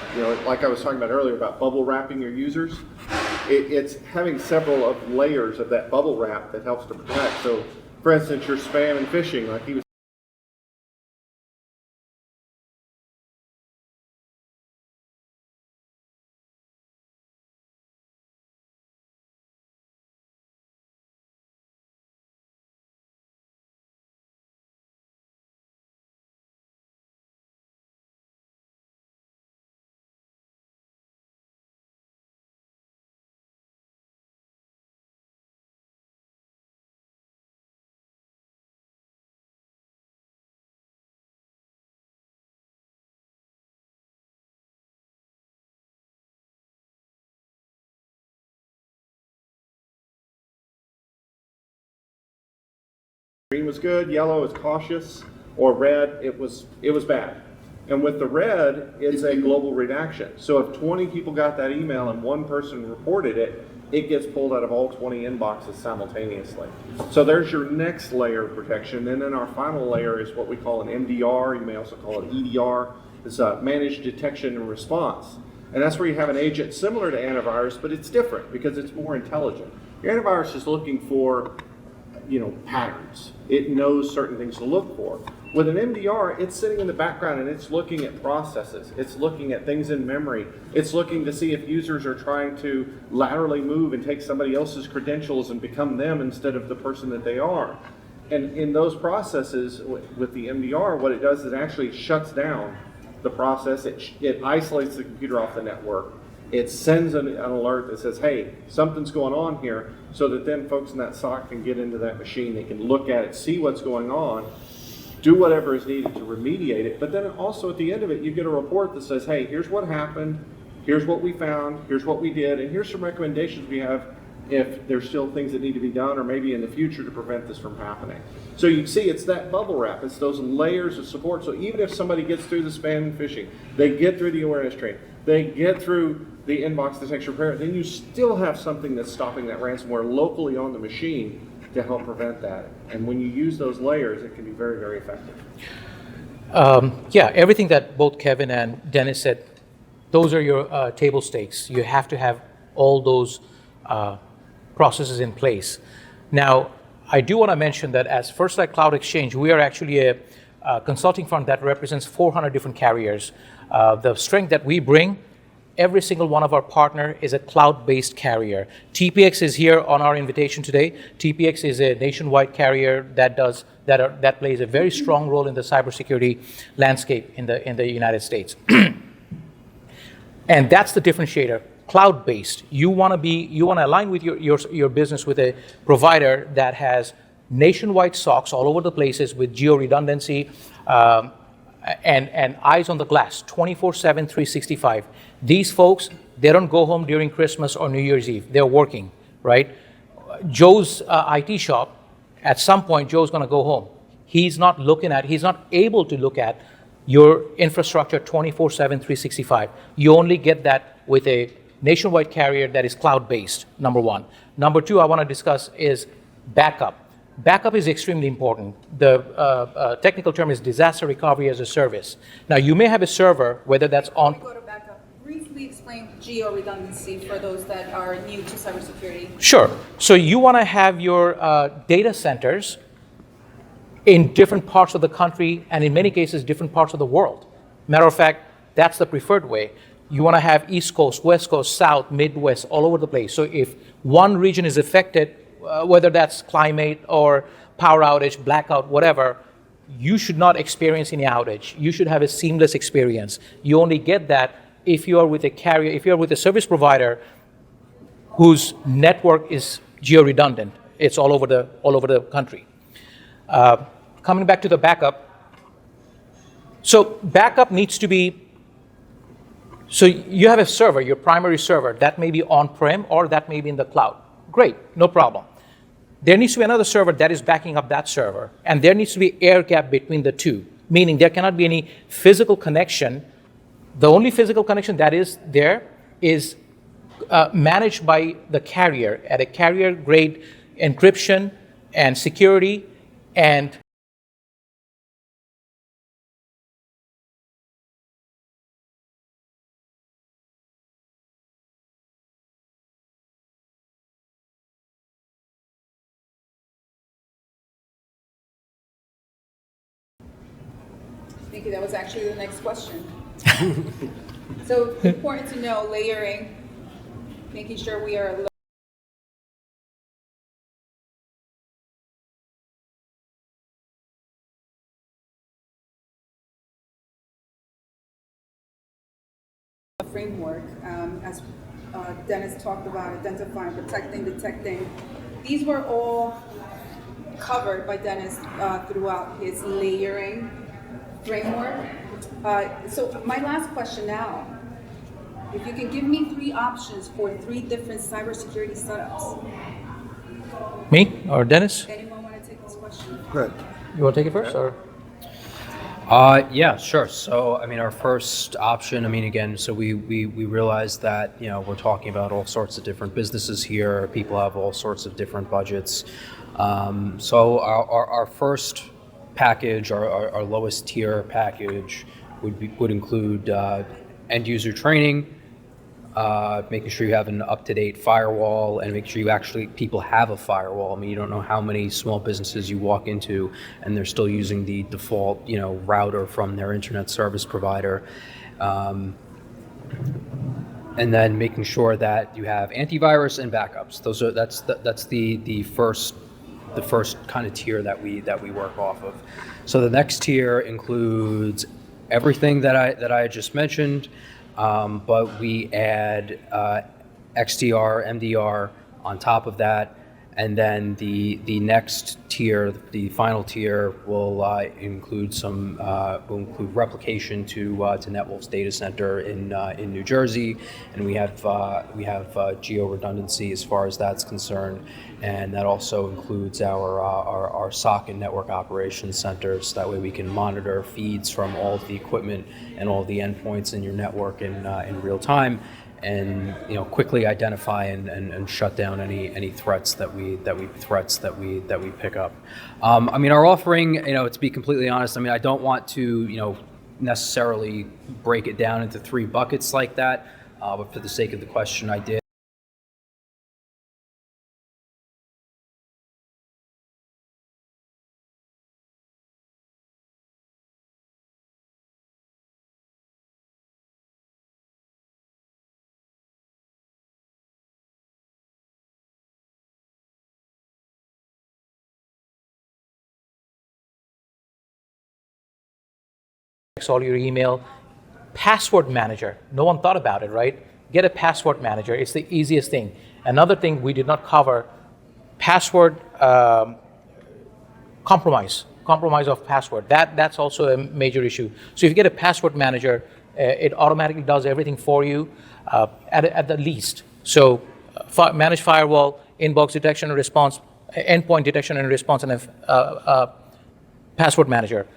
like I was talking about earlier about bubble wrapping your users, it's having several of layers of that bubble wrap that helps to protect. So, for instance, your spam and phishing, like he was. Green was good, yellow is cautious, or red, it was bad. And with the red, it's a global redaction. So if 20 people got that email and 1 person reported it, it gets pulled out of all 20 inboxes simultaneously. So there's your next layer of protection. And then our final layer is what we call an MDR. You may also call it EDR. It's a managed detection and response. And that's where you have an agent similar to antivirus, but it's different because it's more intelligent. Your antivirus is looking for patterns. It knows certain things to look for. With an MDR, it's sitting in the background and it's looking at processes. It's looking at things in memory. It's looking to see if users are trying to laterally move and take somebody else's credentials and become them instead of the person that they are. And in those processes, with the MDR, what it does is it actually shuts down the process. It isolates the computer off the network. It sends an alert that says, hey, something's going on here, so that then folks in that SOC can get into that machine. They can look at it, see what's going on, do whatever is needed to remediate it. But then also at the end of it, you get a report that says, hey, here's what happened, here's what we found, here's what we did, and here's some recommendations we have if there's still things that need to be done or maybe in the future to prevent this from happening. So you see, it's that bubble wrap. It's those layers of support. So even if somebody gets through the spam and phishing, they get through the awareness training, they get through the inbox detection repair, then you still have something that's stopping that ransomware locally on the machine to help prevent that. And when you use those layers, it can be very, very effective. Yeah, everything that both Kevin and Dennis said, those are your table stakes. You have to have all those processes in place. Now, I do want to mention that as First Light Cloud Exchange, we are actually a consulting firm that represents 400 different carriers. The strength that we bring, every single one of our partner is a cloud-based carrier. TPX is here on our invitation today. TPX is a nationwide carrier that plays a very strong role in the cybersecurity landscape in the United States. And that's the differentiator. Cloud-based. You want to align with your business with a provider that has nationwide SOCs all over the places with geo-redundancy and eyes on the glass, 24/7, 365. These folks, they don't go home during Christmas or New Year's Eve. They're working, right? Joe's IT shop, at some point, Joe's going to go home. he's not able to look at your infrastructure 24/7, 365. You only get that with a nationwide carrier that is cloud-based, number one. Number two, I want to discuss is backup. Backup is extremely important. The technical term is disaster recovery as a service. Now, you may have a server, whether that's on... Before we go to backup, briefly explain geo-redundancy for those that are new to cybersecurity. Sure. So you want to have your data centers in different parts of the country, and in many cases, different parts of the world. Matter of fact, that's the preferred way. You want to have East Coast, West Coast, South, Midwest, all over the place. So if one region is affected, whether that's climate or power outage, blackout, whatever, you should not experience any outage. You should have a seamless experience. You only get that if you are with a carrier, if you're with a service provider whose network is geo-redundant. It's all over the country. Coming back to the backup. So backup needs to be, so you have a server, your primary server, that may be on-prem or that may be in the cloud. Great, no problem. There needs to be another server that is backing up that server, and there needs to be air gap between the two, meaning there cannot be any physical connection. The only physical connection that is there is managed by the carrier at a carrier-grade encryption and security and Thank you. That was actually the next question. So important to know layering, making sure we are a framework, as Dennis talked about, identifying, protecting, detecting. These were all covered by Dennis throughout his layering framework. So my last question now, if you can give me 3 options for 3 different cybersecurity setups. me or Dennis? Anyone want to take this question? Good. You want to take it first, or? Yeah, sure. So, I mean, our first option, I mean, again, so we realize that, you know, we're talking about all sorts of different businesses here. People have all sorts of different budgets. So our first package, our lowest tier package would include end user training, making sure you have an up-to-date firewall, and make sure people have a firewall. I mean, you don't know how many small businesses you walk into and they're still using the default, you know, router from their internet service provider. And then making sure that you have antivirus and backups. That's the first kind of tier that we work off of. So the next tier includes everything that I just mentioned, but we add XDR, MDR on top of that, and then the next tier, the final tier, will include replication to Netwolf's data center in New Jersey, and we have geo redundancy as far as that's concerned, and that also includes our SOC and network operations centers. That way we can monitor feeds from all of the equipment and all the endpoints in your network in real time, and quickly identify and shut down any threats that we pick up. I mean, our offering, to be completely honest, I mean, I don't want to necessarily break it down into 3 buckets like that, but for the sake of the question, I did. All your email. Password manager. No one thought about it, right? Get a password manager. It's the easiest thing. Another thing we did not cover, password compromise of password. That's also a major issue. So if you get a password manager, it automatically does everything for you at the least. So manage firewall, inbox detection and response, endpoint detection and response, and password manager.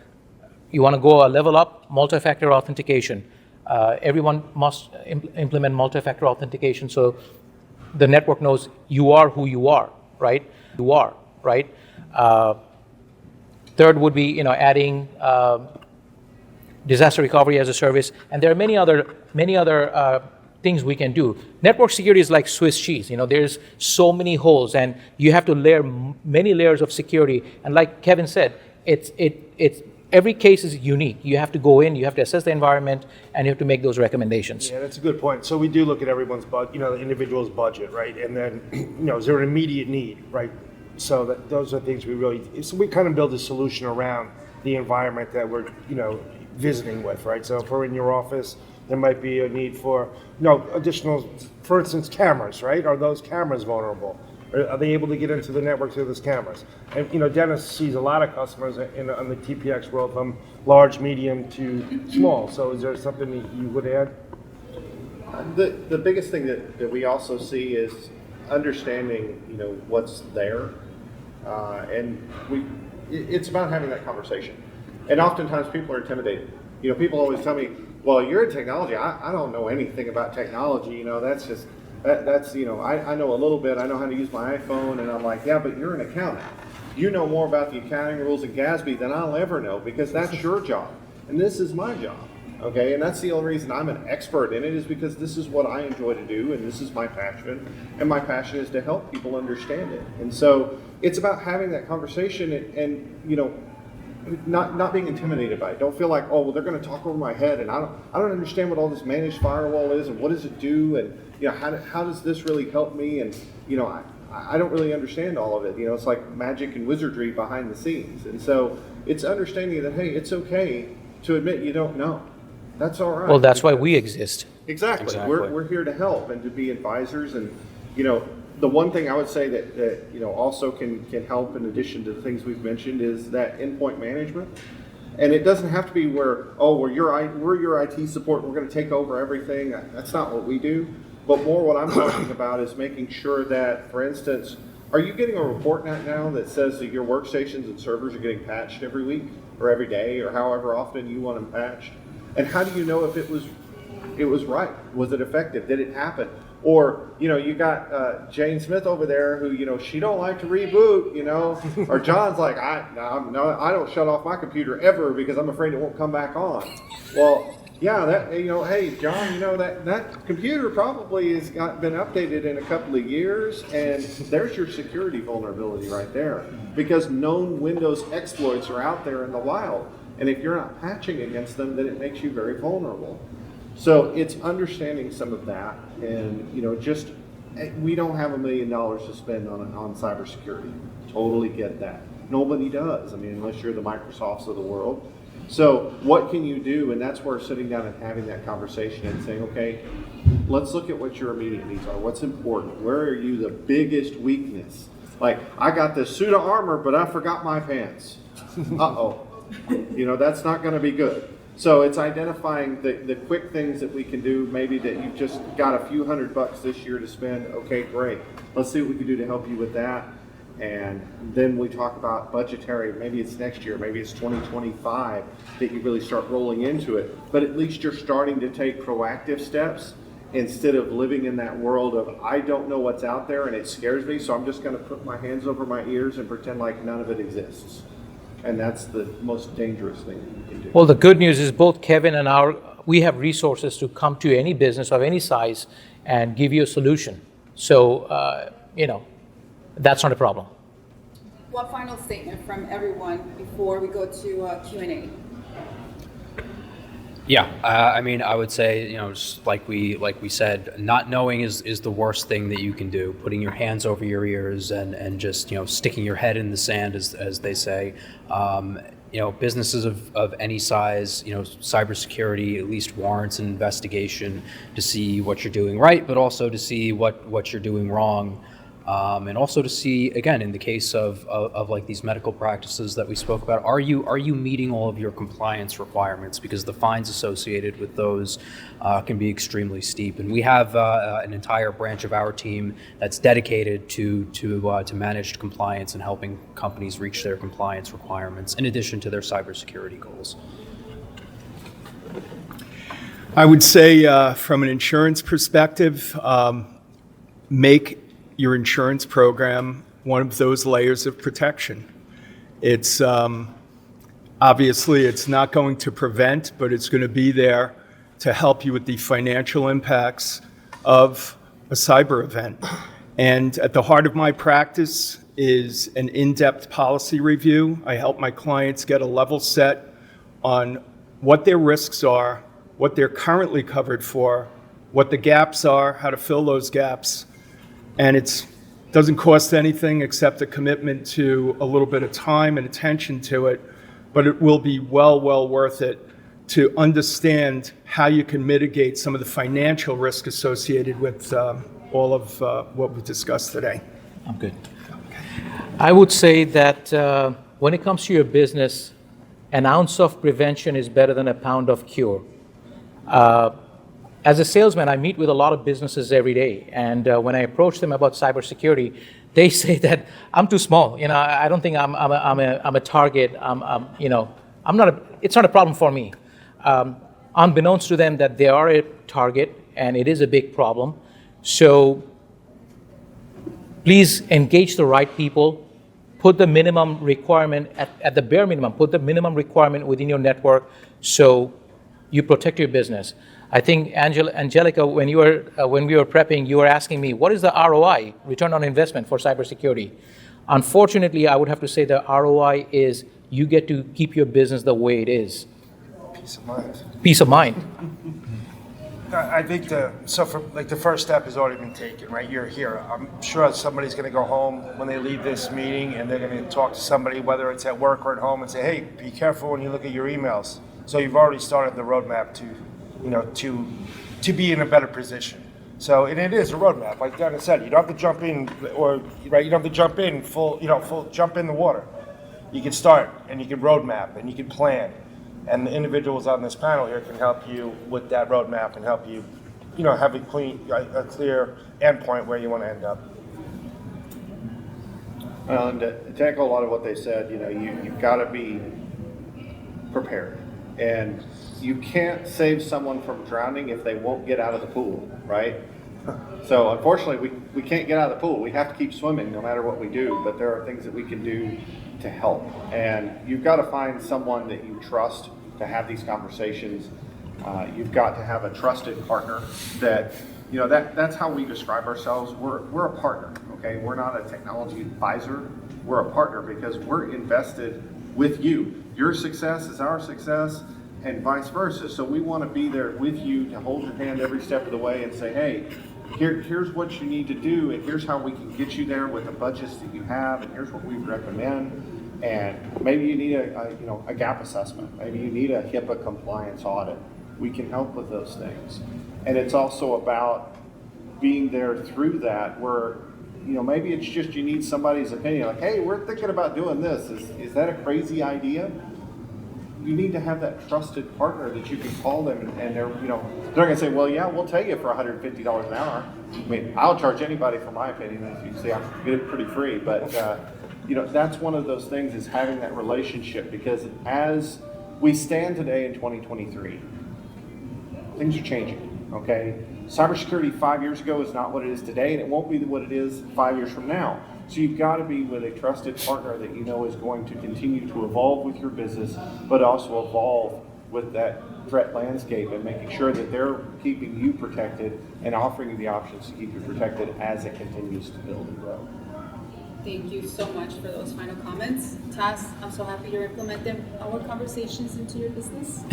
You want to go a level up, multi-factor authentication. Everyone must implement multi-factor authentication so the network knows you are who you are, right? You are, right? Third would be, adding disaster recovery as a service, and there are many other things we can do. Network security is like Swiss cheese. There's so many holes, and you have to layer many layers of security. And like Kevin said, it's every case is unique. You have to go in, you have to assess the environment, and you have to make those recommendations. Yeah, that's a good point. So we do look at everyone's budget, the individual's budget, right? And then, is there an immediate need, right? So those are things so we kind of build a solution around the environment that we're, visiting with, right? So if we're in your office, there might be a need for, additional, for instance, cameras, right? Are those cameras vulnerable? Are they able to get into the network through those cameras? And Dennis sees a lot of customers on the TPX world from large, medium to small. So is there something that you would add? The biggest thing that we also see is understanding, what's there, and it's about having that conversation. And oftentimes people are intimidated. People always tell me, "Well, you're in technology. I don't know anything about technology. That's just." I know a little bit. I know how to use my iPhone, and I'm like, yeah, but you're an accountant. You know more about the accounting rules of GASB than I'll ever know because that's your job, and this is my job, okay? And that's the only reason I'm an expert in it is because this is what I enjoy to do, and this is my passion, and my passion is to help people understand it. And so it's about having that conversation and not being intimidated by it. Don't feel like, oh, well, they're going to talk over my head, and I don't understand what all this managed firewall is, and what does it do, and how does this really help me? And I don't really understand all of it. It's like magic and wizardry behind the scenes. And so it's understanding that hey, it's okay to admit you don't know. That's all right. Well, that's why we exist. Exactly. We're here to help and to be advisors. And the one thing I would say that also can help in addition to the things we've mentioned is that endpoint management. And it doesn't have to be where, we're your IT support, we're going to take over everything. That's not what we do. But more what I'm talking about is making sure that, for instance, are you getting a report now that says that your workstations and servers are getting patched every week or every day or however often you want them patched? And how do you know if it was right? Was it effective? Did it happen? Or, you got Jane Smith over there who, she don't like to reboot, or John's like, I don't shut off my computer ever because I'm afraid it won't come back on. Well, yeah, hey, John, that computer probably has been updated in a couple of years, and there's your security vulnerability right there because known Windows exploits are out there in the wild. And if you're not patching against them, then it makes you very vulnerable. So it's understanding some of that, and we don't have $1 million to spend on cybersecurity. Totally get that. Nobody does. Unless you're the Microsofts of the world. So what can you do? And that's where sitting down and having that conversation and saying, okay, let's look at what your immediate needs are. What's important? Where are you the biggest weakness? Like, I got this suit of armor, but I forgot my pants. Uh-oh. That's not going to be good. So it's identifying the quick things that we can do, maybe that you've just got a few $100 this year to spend. Okay, great. Let's see what we can do to help you with that. And then we talk about budgetary, maybe it's next year, maybe it's 2025 that you really start rolling into it. But at least you're starting to take proactive steps instead of living in that world of, I don't know what's out there and it scares me, so I'm just going to put my hands over my ears and pretend like none of it exists. And that's the most dangerous thing that you can do. Well, the good news is both Kevin and we have resources to come to any business of any size and give you a solution. So, that's not a problem. One final statement from everyone before we go to Q&A. Yeah, I would say, just like we said, not knowing is the worst thing that you can do. Putting your hands over your ears and just, sticking your head in the sand, as they say. Businesses of any size, cybersecurity at least warrants an investigation to see what you're doing right, but also to see what you're doing wrong. And also to see, again, in the case of like these medical practices that we spoke about, are you meeting all of your compliance requirements? Because the fines associated with those can be extremely steep. And we have an entire branch of our team that's dedicated to managed compliance and helping companies reach their compliance requirements, in addition to their cybersecurity goals. I would say from an insurance perspective, make your insurance program one of those layers of protection. It's obviously it's not going to prevent, but it's going to be there to help you with the financial impacts of a cyber event. And at the heart of my practice is an in-depth policy review. I help my clients get a level set on what their risks are, what they're currently covered for, what the gaps are, how to fill those gaps. And it doesn't cost anything except a commitment to a little bit of time and attention to it, but it will be well worth it to understand how you can mitigate some of the financial risk associated with all of what we discussed today. I'm good. I would say that when it comes to your business, an ounce of prevention is better than a pound of cure. As a salesman, I meet with a lot of businesses every day, and when I approach them about cybersecurity, they say that I'm too small. I don't think I'm a target. I'm not. It's not a problem for me. Unbeknownst to them, that they are a target, and it is a big problem. So please engage the right people. Put the minimum requirement at the bare minimum. Put the minimum requirement within your network, so you protect your business. I think Angelica, when we were prepping, you were asking me, what is the ROI, return on investment, for cybersecurity? Unfortunately, I would have to say the ROI is you get to keep your business the way it is. Peace of mind. Peace of mind. I think the first step has already been taken, right? You're here. I'm sure somebody's going to go home when they leave this meeting, and they're going to talk to somebody, whether it's at work or at home, and say, hey, be careful when you look at your emails. So you've already started the roadmap to be in a better position. So, and it is a roadmap. Like Dennis said, you don't have to jump in, you don't have to jump in jump in the water. You can start, and you can roadmap, and you can plan. And the individuals on this panel here can help you with that roadmap and help you, have a clear endpoint where you want to end up. Well, and to echo a lot of what they said, you've got to be prepared. And you can't save someone from drowning if they won't get out of the pool, right? So unfortunately, we can't get out of the pool. We have to keep swimming no matter what we do, but there are things that we can do to help. And you've got to find someone that you trust to have these conversations. You've got to have a trusted partner that, that's how we describe ourselves. We're a partner, okay? We're not a technology advisor. We're a partner because we're invested with you. Your success is our success, and vice versa. So we want to be there with you to hold your hand every step of the way and say, hey, here's what you need to do, and here's how we can get you there with the budgets that you have, and here's what we recommend. And maybe you need a gap assessment. Maybe you need a HIPAA compliance audit. We can help with those things. And it's also about being there through that where, maybe it's just you need somebody's opinion. Like, hey, we're thinking about doing this. Is that a crazy idea? You need to have that trusted partner that you can call them and they're going to say, well, yeah, we'll tell you for $150 an hour. I mean, I'll charge anybody for my opinion. As you see, I get it pretty free. But, that's one of those things is having that relationship, because as we stand today in 2023, things are changing, okay? Cybersecurity 5 years ago is not what it is today, and it won't be what it is 5 years from now. So you've got to be with a trusted partner that is going to continue to evolve with your business, but also evolve with that threat landscape and making sure that they're keeping you protected and offering you the options to keep you protected as it continues to build and grow. Thank you so much for those final comments. Taz, I'm so happy you're implementing our conversations into your business.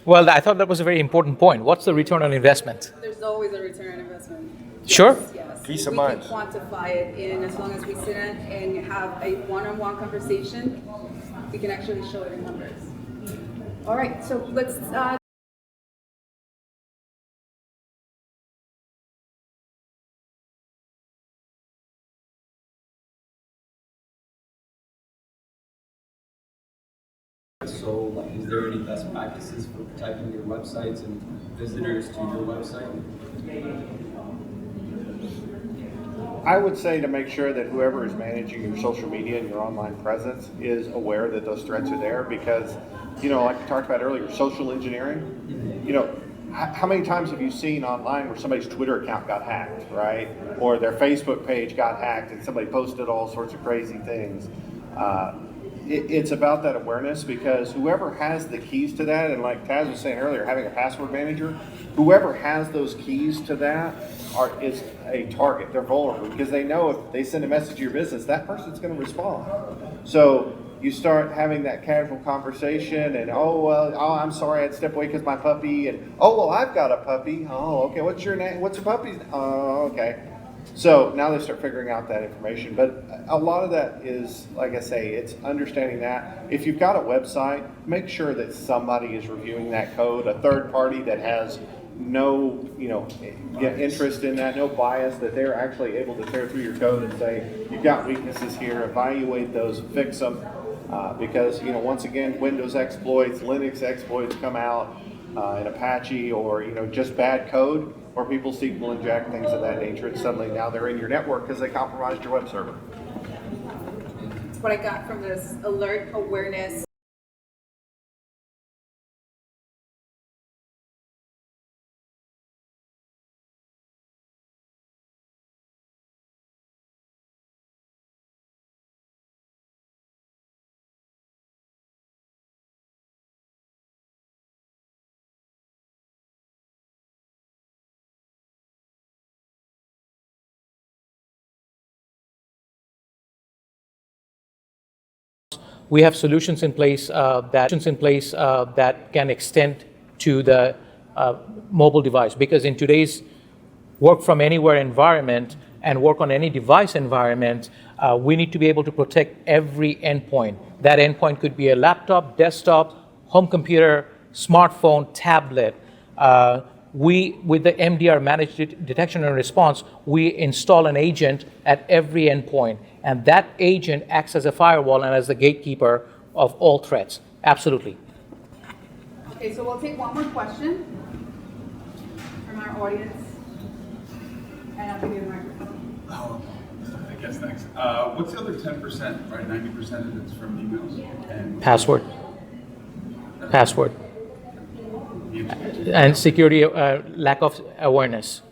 Well, I thought that was a very important point. What's the return on investment? There's always a return on investment. Sure. Yes. Peace of mind. We can quantify it, and as long as we sit in and have a one-on-one conversation, we can actually show it in numbers. All right, so let's So, like, is there any best practices for protecting your websites and visitors to your website? I would say to make sure that whoever is managing your social media and your online presence is aware that those threats are there because, like we talked about earlier, social engineering, how many times have you seen online where somebody's Twitter account got hacked, right? Or their Facebook page got hacked and somebody posted all sorts of crazy things. It's about that awareness because whoever has the keys to that, and like Taz was saying earlier, having a password manager, whoever has those keys to that is a target. They're vulnerable because they know if they send a message to your business, that person's going to respond. So you start having that casual conversation and, I'm sorry, I had to step away because my puppy, and, I've got a puppy. Oh, okay, what's your name? What's your puppy's? Oh, okay. So now they start figuring out that information. But a lot of that is, like I say, it's understanding that. If you've got a website, make sure that somebody is reviewing that code, a third party that has no, interest in that, no bias, that they're actually able to tear through your code and say, you've got weaknesses here, evaluate those, fix them. Because, once again, Windows exploits, Linux exploits come out in Apache or, just bad code, or people SQL inject, things of that nature, and suddenly now they're in your network because they compromised your web server. What I got from this alert awareness We have solutions in place that can extend to the mobile device, because in today's work from anywhere environment and work on any device environment, we need to be able to protect every endpoint. That endpoint could be a laptop, desktop, home computer, smartphone, tablet. With the MDR, Managed Detection and Response, we install an agent at every endpoint, and that agent acts as a firewall and as the gatekeeper of all threats. Absolutely. Okay, so we'll take one more question from our audience, and I'll give you the microphone. Oh, I guess thanks. What's the other 10%, right? 90% of it's from emails? And Password. And security, lack of awareness.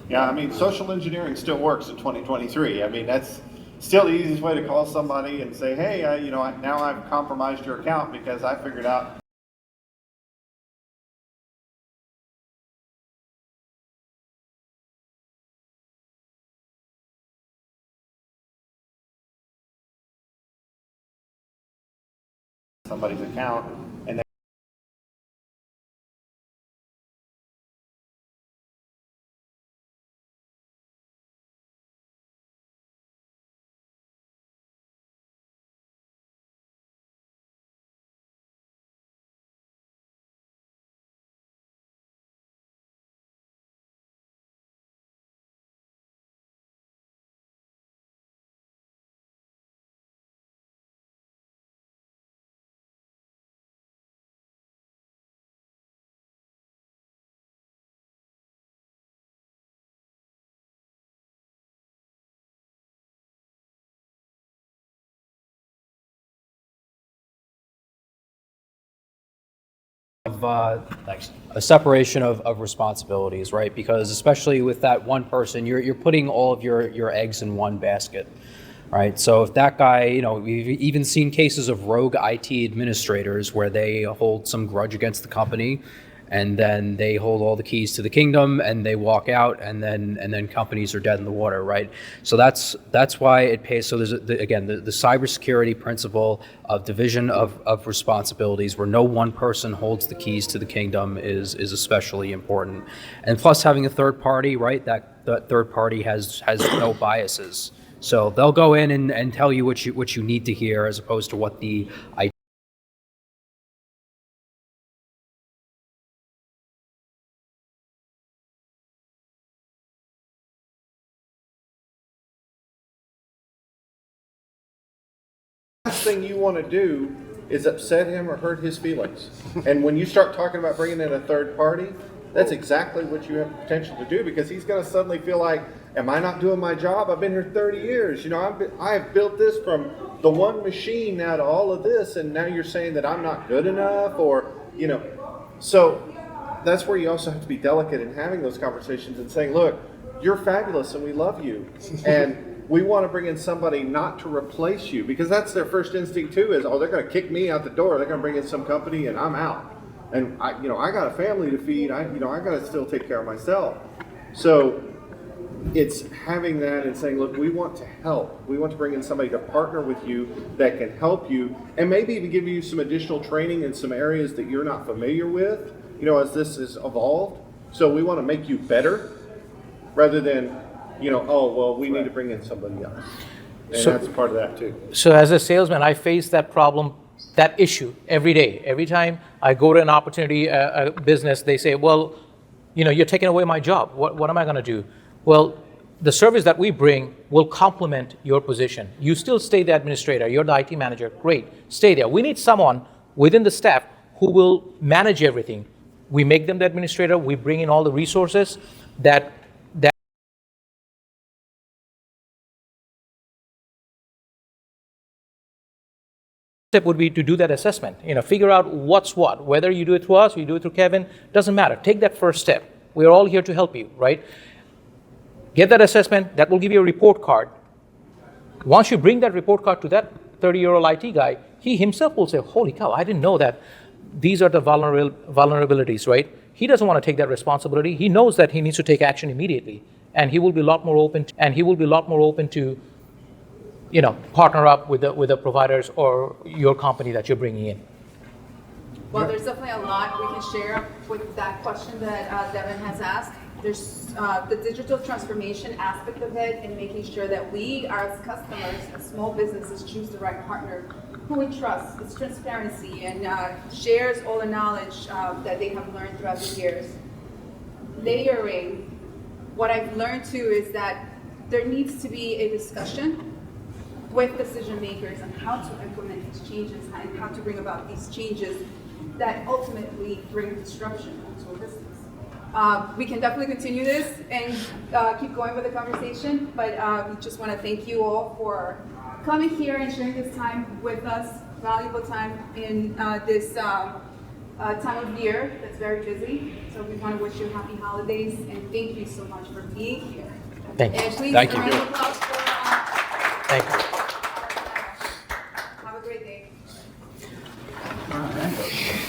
Yeah, social engineering still works in 2023. That's still the easiest way to call somebody and say, hey, now I've compromised your account because I figured out somebody's account, and A separation of responsibilities, right? Because especially with that one person, you're putting all of your eggs in one basket, right? So if that guy, we've even seen cases of rogue IT administrators where they hold some grudge against the company, and then they hold all the keys to the kingdom and they walk out, and then companies are dead in the water, right? So that's why it pays. So there's the cybersecurity principle of division of responsibilities, where no one person holds the keys to the kingdom, is especially important. And plus having a third party, right? That third party has no biases. So they'll go in and tell you what you need to hear, as opposed to what the last thing you want to do is upset him or hurt his feelings. And when you start talking about bringing in a third party, that's exactly what you have the potential to do, because he's going to suddenly feel like, am I not doing my job? I've been here 30 years. You know, I have built this from the one machine now to all of this, and now you're saying that I'm not good enough, or, you know. So that's where you also have to be delicate in having those conversations and saying, look, you're fabulous and we love you. And we want to bring in somebody not to replace you, because that's their first instinct too, is, oh, they're going to kick me out the door. They're going to bring in some company and I'm out. And I got a family to feed. I got to still take care of myself. So it's having that and saying, look, we want to help. We want to bring in somebody to partner with you that can help you, and maybe even give you some additional training in some areas that you're not familiar with, as this is evolved. So we want to make you better rather than, oh, well, we need to bring in somebody else. And that's part of that too. So as a salesman, I face that problem, that issue every day. Every time I go to an opportunity, a business, they say, well, you're taking away my job. What am I going to do? Well, the service that we bring will complement your position. You still stay the administrator. You're the IT manager. Great. Stay there. We need someone within the staff who will manage everything. We make them the administrator. We bring in all the resources that step would be to do that assessment, figure out what's what, whether you do it through us or you do it through Kevin, doesn't matter. Take that first step. We're all here to help you, right? Get that assessment, that will give you a report card. Once you bring that report card to that 30-year-old IT guy, he himself will say, holy cow, I didn't know that these are the vulnerabilities, right? He doesn't want to take that responsibility. He knows that he needs to take action immediately, and he will be a lot more open to partner up with the providers or your company that you're bringing in. Well, there's definitely a lot we can share with that question that Devin has asked. There's the digital transformation aspect of it, and making sure that we, as customers, as small businesses, choose the right partner who we trust. It's transparency and shares all the knowledge that they have learned throughout the years. Layering, what I've learned too is that there needs to be a discussion with decision makers on how to implement these changes and how to bring about these changes that ultimately bring disruption to a business. We can definitely continue this and keep going with the conversation, but we just want to thank you all for coming here and sharing this time with us, valuable time in this time of year that's very busy. So we want to wish you happy holidays and thank you so much for being here. Thank you. And please, Thank you. a round of applause for Thank you. have a great day. All right.